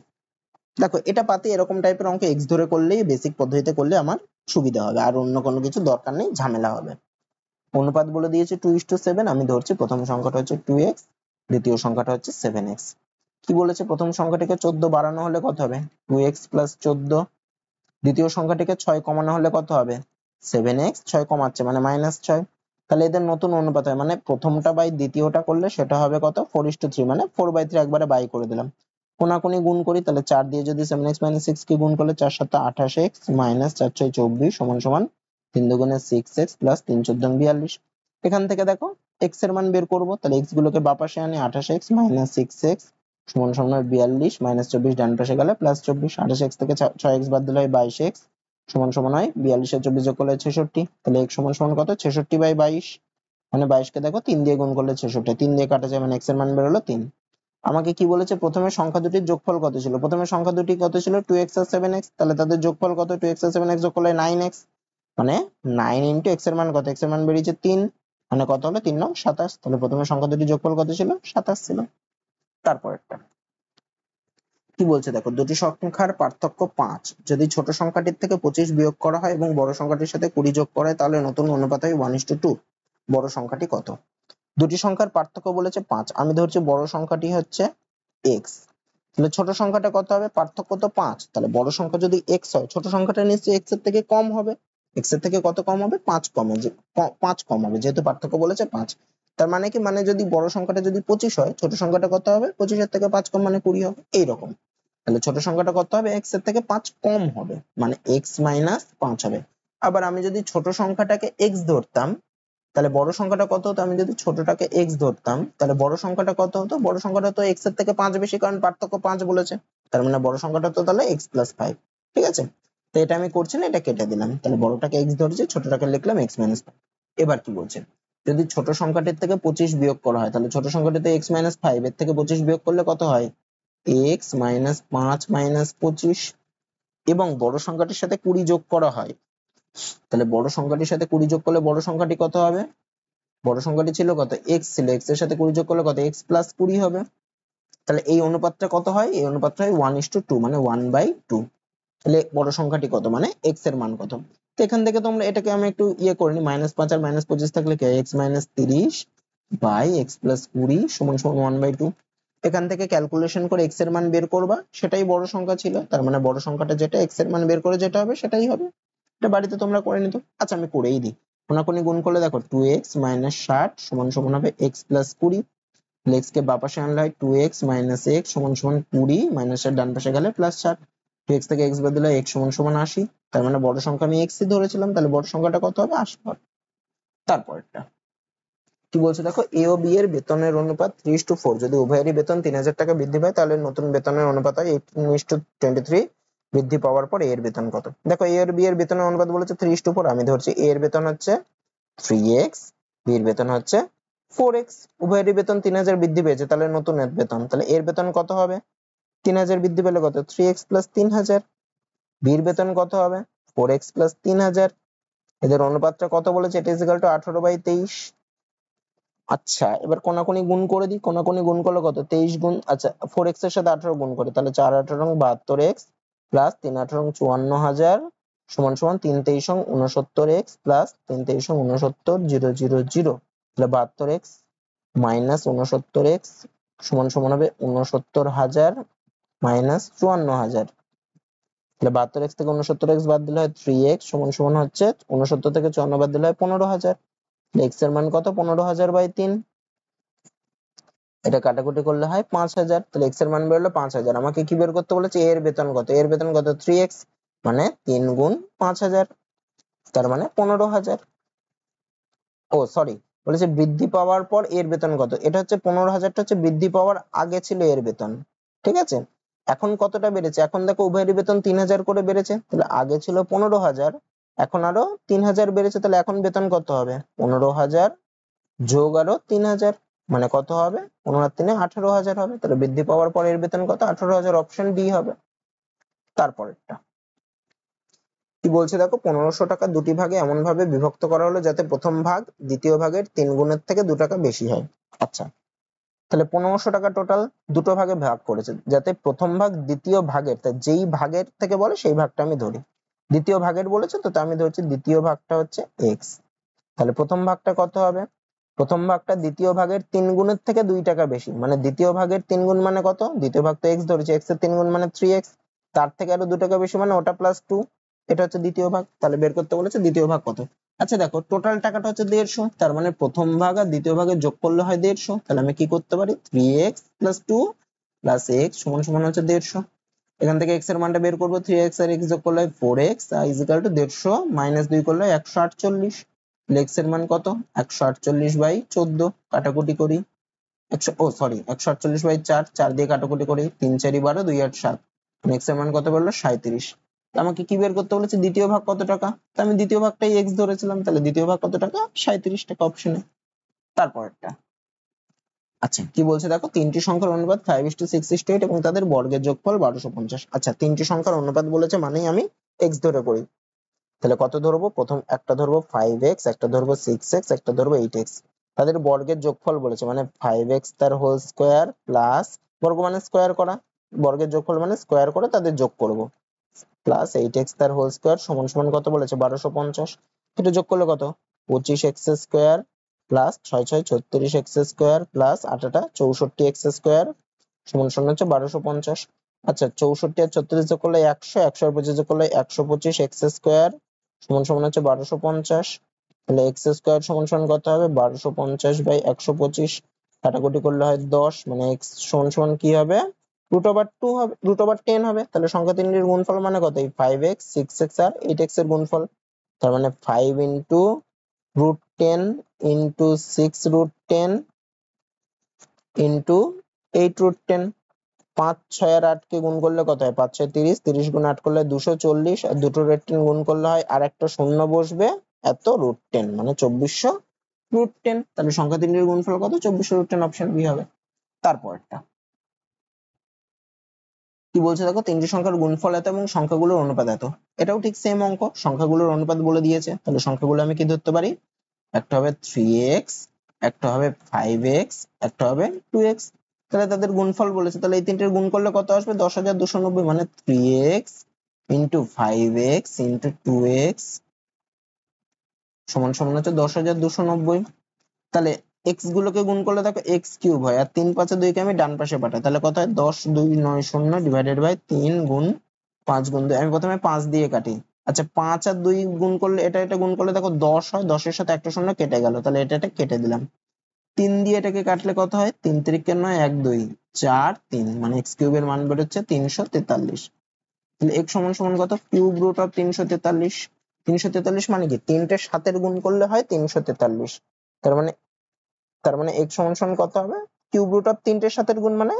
দেখো এটা পাতে এরকম টাইপের অঙ্ক এক্স ধরে করলেই, বেসিক পদ্ধতিতে করলে আমার সুবিধা হবে, আর অন্য কোনো কিছু দরকার নেই, ঝামেলা হবে। অনুপাত বলে দিয়েছে 2:7, আমি ধরছি প্রথম সংখ্যাটা হচ্ছে 2x, দ্বিতীয় সংখ্যাটা হচ্ছে 7x। কি বলেছে, প্রথম সংখ্যাটিকে 14 বাড়ানো হলে কত হবে, 2x প্লাস 14, দ্বিতীয় সংখ্যাটিকে 6 কমানো হলে কত হবে, 7x, 6 কমাচ্ছে মানে -6, তাহলে এদের নতুন অনুপাত হয়, মানে প্রথমটা বাই দ্বিতীয়টা করলে সেটা হবে কত, 4:3, মানে 4/3 একবারে বাই করে দিলাম। কোনাকুনি গুণ করি, তাহলে 4 দিয়ে যদি 7x - 6 কে গুণ করলে 4 7 28x - 4 6 24 সমান সমান 3 দুগুণে 6x প্লাস 3 14 42। এখান থেকে দেখো x এর মান বের করব, তাহলে x গুলোকে বাঁ পাশে আনি, 28x - 6x সমান সমান 42 -24 ডান পাশে গেলে প্লাস 24, 28x থেকে 6x বাদ দিলে হয় 22x সমান সমান হয় 42 আর 24 যোগ করলে 66, তাহলে x সমান সমান কত, 66/22, মানে 22 কে দেখো 3 দিয়ে গুণ করলে 66, 3 দিয়ে কাটা যায় মানে x এর মান বের হলো 3। আমাকে কি বলেছে, প্রথমে সংখ্যা দুটির যোগফল কত ছিল, প্রথমে সংখ্যা দুটি কত ছিল, 2x আর 7x, তাহলে তাদের যোগফল কত, 2x আর 7x যোগ করলে 9x, মানে 9 ইনটু x এর মান কত, x এর মান বেরিয়েছে 3, মানে কত হলো 3 9 27, তাহলে প্রথমে সংখ্যা দুটির যোগফল কত ছিল, 27 ছিল। তারপরেরটা কি বলছে দেখো, দুটি সংখ্যার পার্থক্য 5, যদি ছোট সংখ্যাটির থেকে 25 বিয়োগ করা হয় এবং বড় সংখ্যাটির সাথে 20 যোগ করা হয় তাহলে নতুন অনুপাত হয় 1:2, বড় সংখ্যাটি কত। দুটি সংখ্যার পার্থক্য বলেছে 5, আমি ধরছি বড় সংখ্যাটি হচ্ছে x, তাহলে ছোট সংখ্যাটা কত হবে, পার্থক্য তো 5, তাহলে বড় সংখ্যা যদি x হয় ছোট সংখ্যাটা নিশ্চয়ই x এর থেকে কম হবে, x এর থেকে কত কম হবে, 5 কম হবে, 5 কম হবে, যেহেতু পার্থক্য বলেছে 5। তার মানে কি, মানে যদি বড় সংখ্যাটা যদি 25 হয় ছোট সংখ্যাটা কত হবে, 25 এর থেকে 5 কম মানে 20 হবে, এইরকম। তাহলে ছোট সংখ্যাটা কত হবে, x এর থেকে 5 কম হবে, মানে x - 5 হবে। আবার আমি যদি ছোট সংখ্যাটাকে x ধরতাম তাহলে বড় সংখ্যাটা কত হতো, আমি যদি ছোটটাকে x ধরতাম তাহলে বড় সংখ্যাটা কত হতো, বড় সংখ্যাটা তো x এর থেকে 5 বেশি, কারণ পার্থক্য 5 বলেছে, তার মানে বড় সংখ্যাটা তো তাহলে x + 5, ঠিক আছে। তো এটা আমি করছি না, এটা কেটে দিলাম, তাহলে বড়টাকে x ধরেছি, ছোটটাকে লিখলাম x - 5। এবার কি বলছে, যদি ছোট সংখ্যাটির থেকে 25 বিয়োগ করা হয় তাহলে ছোট সংখ্যাটিতে x - 5 এর থেকে 25 বিয়োগ করলে কত হয়, x - 5 - 25, এবং বড় সংখ্যাটির সাথে 20 যোগ করা হয়, তাহলে বড় সংখ্যাটির সাথে 20 যোগ করলে বড় সংখ্যাটি কত হবে, বড় সংখ্যাটি ছিল কত, x ছিল, x এর সাথে 20 যোগ করলে কত, x + 20 হবে। তাহলে এই অনুপাতটা কত হয়, এই অনুপাতটা হয় 1:2, মানে 1/2। তাহলে বড় সংখ্যাটি কত, মানে x এর মান কত। তো এখান থেকে তোমরা এটাকে আমি একটু করে নি, -5 আর -25 থাকলে কি হয়, x - 30 বাই x + 20 সমান সমান 1/2। এখান থেকে ক্যালকুলেশন করে x এর মান বের করবা, সেটাই বড় সংখ্যা ছিল, তার মানে বড় সংখ্যাটা যেটা x এর মান বের করে যেটা হবে সেটাই হবে। এটা বাড়িতে তোমরা করে নিতো, আচ্ছা আমি করেই দিই। কোনাকুনি গুণ করলে দেখো 2x - 60 সমান সমান হবে x + 20, x কে বাঁ পাশে আনলে হয় 2x - x সমান সমান 20, -এর ডান পাশে গেলে +60, 2x থেকে x বাদ দিলে x সমান সমান 80, তার মানে বড় সংখ্যা আমি x ই ধরেছিলাম, তাহলে বড় সংখ্যাটা কত হবে, 80 হবে। তারপরটা কি বলছে দেখো, a ও b এর বেতনের অনুপাত 3:4, যদি উভয়েরই বেতন 3000 টাকা বৃদ্ধি পায় তাহলে নতুন বেতনের অনুপাত হয় 18:23, বৃদ্ধি পাওয়ার পর a এর বেতন কত। দেখো a আর b এর বেতনের অনুপাত বলেছে 3:4, আমি ধরছি a এর বেতন হচ্ছে 3x, b এর বেতন হচ্ছে 4x, উভয়েরই বেতন 3000 বৃদ্ধি পেয়েছে, তাহলে নতুন এর বেতন, তাহলে এর বেতন কত হবে, 3000 বৃদ্ধি পেলে কত, 3x + 3000, b এর বেতন কত হবে, 4x + 3000, এদের অনুপাতটা কত বলেছে, এটা ইকুয়াল টু 18/23। আচ্ছা এবার কোনাকুনি গুণ করে দিই, কোনাকুনি গুণ করলে কত, 23 গুণ, আচ্ছা 4x এর সাথে 18 গুণ করি, তাহলে 4 18 72x প্লাস 3 18 54000 সমান সমান 3 23 69x প্লাস 3 23 69,000, তাহলে 72x মাইনাস 69x সমান সমান হবে 69,000 মাইনাস 54,000, তাহলে 72x থেকে 69x বাদ দিলে হয় 3x সমান সমান হচ্ছে 69 থেকে 54 বাদ দিলে হয় 15,000, x এর মান কত, 15,000/3, এটা কাটাকুটি করলে হয় 5,000, তাহলে x এর মান বের হলো 5,000। আমাকে কি বের করতে বলেছে, a এর বেতন কত, a এর বেতন কত, 3x, মানে 3 গুণ 5,000, তার মানে 15,000। ও সরি, বলেছে বৃদ্ধি পাওয়ার পর এর বেতন কত, এটা হচ্ছে 15,000টা হচ্ছে বৃদ্ধি পাওয়ার আগে ছিল এর বেতন, ঠিক আছে। এখন কতটা বেড়েছে, এখন দেখো উভয়েরই বেতন 3000 করে বেড়েছে, তাহলে আগে ছিল 15,000, এখন আরো 3000 বেড়েছে, তাহলে এখন বেতন কত হবে, 15,000 যোগ আরো 3000, মানে কত হবে, 15 আর 3 18,000 হবে। তাহলে বৃদ্ধি পাওয়ার পরে এর বেতন কত, 18,000, অপশন ডি হবে। তারপরেরটা কি বলছে দেখো, 1500 টাকা দুটি ভাগে এমন ভাবে বিভক্ত করা হলো যাতে প্রথম ভাগ দ্বিতীয় ভাগের 3 গুণের থেকে 2 টাকা বেশি হয়। আচ্ছা, তাহলে 1500 টাকা টোটাল দুটো ভাগে ভাগ করেছে, যাতে প্রথম ভাগ দ্বিতীয় ভাগের, তা যেই ভাগের থেকে বলে সেই ভাগটা আমি ধরি। দ্বিতীয় ভাগের বলেছে তো আমি ধরছি দ্বিতীয় ভাগটা হচ্ছে এক্স। তাহলে প্রথম ভাগটা কত হবে, প্রথম ভাগটা দ্বিতীয় ভাগের 3 গুণের থেকে 2 টাকা বেশি, মানে দ্বিতীয় ভাগের 3 গুণ মানে কত, দ্বিতীয় ভাগ তো এক্স ধরেছে, এক্স এর 3 গুণ মানে 3x, তার থেকে আরো 2 টাকা বেশি মানে ওটা প্লাস 2, এটা হচ্ছে দ্বিতীয় ভাগ। তাহলে বের করতে বলেছে দ্বিতীয় ভাগ কত। আচ্ছা দেখো টোটাল টাকাটা হচ্ছে 150, তার মানে প্রথম ভাগ আর দ্বিতীয় ভাগের যোগ করলে হয় 150, তাহলে আমি কি করতে পারি, 3x প্লাস 2 প্লাস x সমান সমান হচ্ছে 150। এখান থেকে x এর মানটা বের করবো, 3x আর x যোগ করলে হয় 4x is equal two 150 minus 2 করলে 148। x এর মান কত, 148/14, কাটাকুটি করি, 148/4, 4 দিয়ে কাটাকুটি করি, 3 4 12, 2 8 7, x এর মান কত বললো 37। আমাকে কি বের করতে বলেছে, দ্বিতীয় ভাগ কত টাকা, তো আমি দ্বিতীয় ভাগটাই x ধরেছিলাম, তাহলে দ্বিতীয় ভাগ কত টাকা, 37 টাকা, অপশনে। তারপরটা আচ্ছা কি বলছে দেখো, তিনটি সংখ্যার অনুপাত 5:6:8 এবং তাদের বর্গের যোগফল 1250। আচ্ছা তিনটি সংখ্যার অনুপাত বলেছে মানেই আমি x ধরে করি, তাহলে কত ধরবো, প্রথম একটা ধরবো 5x, একটা ধরবো 6x, একটা ধরবো 8x। তাদের বর্গের যোগফল বলেছে মানে 5x তার হোল স্কোয়ার প্লাস, বর্গ মানে স্কোয়ার করা, বর্গের যোগফল মানে স্কোয়ার করে তাদের যোগ করব, প্লাস 8x তার হোল স্কোয়ার সমান সমান কত বলেছে 1250। এটা যোগ করলে কত, 25x square plus 6 6 36x square plus 8 8 64x square সমান সমান হচ্ছে 1250। আচ্ছা 64 আর 36 যোগ করলে 100, 100 আর 25 যোগ করলে 125x স্কোয়ার সমান সমান হচ্ছে 1250। তাহলে x স্কোয়ার সমান সমান কত হবে, 1250/125, কাটাকুটি করলে হয় 10, মানে x সমান সমান কি হবে, √2 হবে, √10 হবে। তাহলে সংখ্যা তিনটির গুণফল মানে কত, এই 5x 6x আর 8x এর গুণফল, তার মানে 5 ইন্টু √10 ইন্টু 6√10 ইন্টু 8√10, 5 6 আর 8 কে গুণ করলে কত হয়, 5 6 30, 30 গুণ 8 করলে 240, আর দুটো √10 গুণ করলে হয় আর একটা শূন্য বসবে এত √10, মানে 2400√10। তাহলে সংখ্যা তিনটির গুণফল কত, 2400√10, অপশন বি হবে। তারপরটা কি বলছে দেখো, তিনটি সংখ্যার গুণফল এত এবং সংখ্যাগুলোর অনুপাত এত, এটাও ঠিক সেম অঙ্ক, সংখ্যাগুলোর অনুপাত বলে দিয়েছে, তাহলে সংখ্যাগুলো আমি কি ধরতে পারি, একটা হবে 3x, একটা হবে 5x, একটা হবে 2x। তাহলে তাদের গুণফল বলেছে, তাহলে এই তিনটের গুণ করলে কত আসবে, 10,290, মানে 3x into 5x into 2x সমান সমান হচ্ছে 10,290। তাহলে x গুলোকে গুণ করলে দেখো x কিউব হয়, আর 3 5 2 কে আমি ডান পাশে পাঠাই, তাহলে কত হয়, 10 2 9 0 ডিভাইডেড বাই 3 গুণ 5 গুণ 2, আমি প্রথমে 5 দিয়ে কাটি। আচ্ছা 5 আর 2 গুণ করলে এটা এটা গুণ করলে দেখো 10 হয়, 10 এর সাথে একটা শূন্য কেটে গেল, তাহলে এটা এটা কেটে দিলাম। 3 দিয়ে এটাকে কাটলে কত হয়, 3 3 9 1 2 4 3, মানে x কিউবের মান বেরোচ্ছে 343। তাহলে x সমান সমান কত, কিউব রুট অফ 343। 343 মানে কি, তিনটে সাতের গুণ করলে হয় 343, তার মানে x সমান সমান কত হবে, কিউব রুট অফ তিনটের সাতের গুণ মানে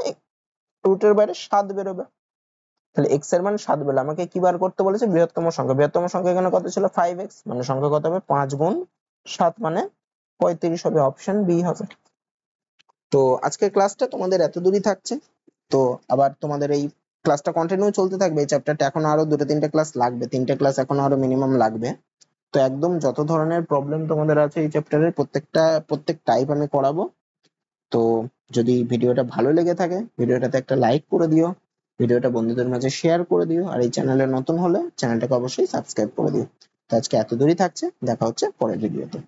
রুটের বাইরে 7 বেরোবে। তাহলে x এর মান 7 বেরোলে আমাকে কি বার করতে বলেছে, বৃহত্তম সংখ্যা, বৃহত্তম সংখ্যা এখানে কত ছিল 5x, মানে সংখ্যা কত হবে 5 গুণ 7 মানে 35 হবে, অপশন বি হবে। তো আজকের ক্লাসটা তোমাদের এত দূরই থাকছে, তো আবার তোমাদের এই ক্লাসটা কন্টিনিউ চলতে থাকবে, এই চ্যাপ্টারটা এখনো আরো 2-3টে ক্লাস লাগবে, 3টে ক্লাস এখনো আরো মিনিমাম লাগবে। তো একদম যত ধরনের প্রবলেম তোমাদের আছে এই চ্যাপ্টারের প্রত্যেক টাইপ আমি করাবো। তো যদি ভিডিওটা ভালো লেগে থাকে ভিডিওটাতে একটা লাইক করে দিও, ভিডিওটা বন্ধুদের মাঝে শেয়ার করে দিও, আর এই চ্যানেলে নতুন হলে চ্যানেলটাকে অবশ্যই সাবস্ক্রাইব করে দিও। তো আজকে এত দূরই থাকছে, দেখা হচ্ছে পরের ভিডিওতে।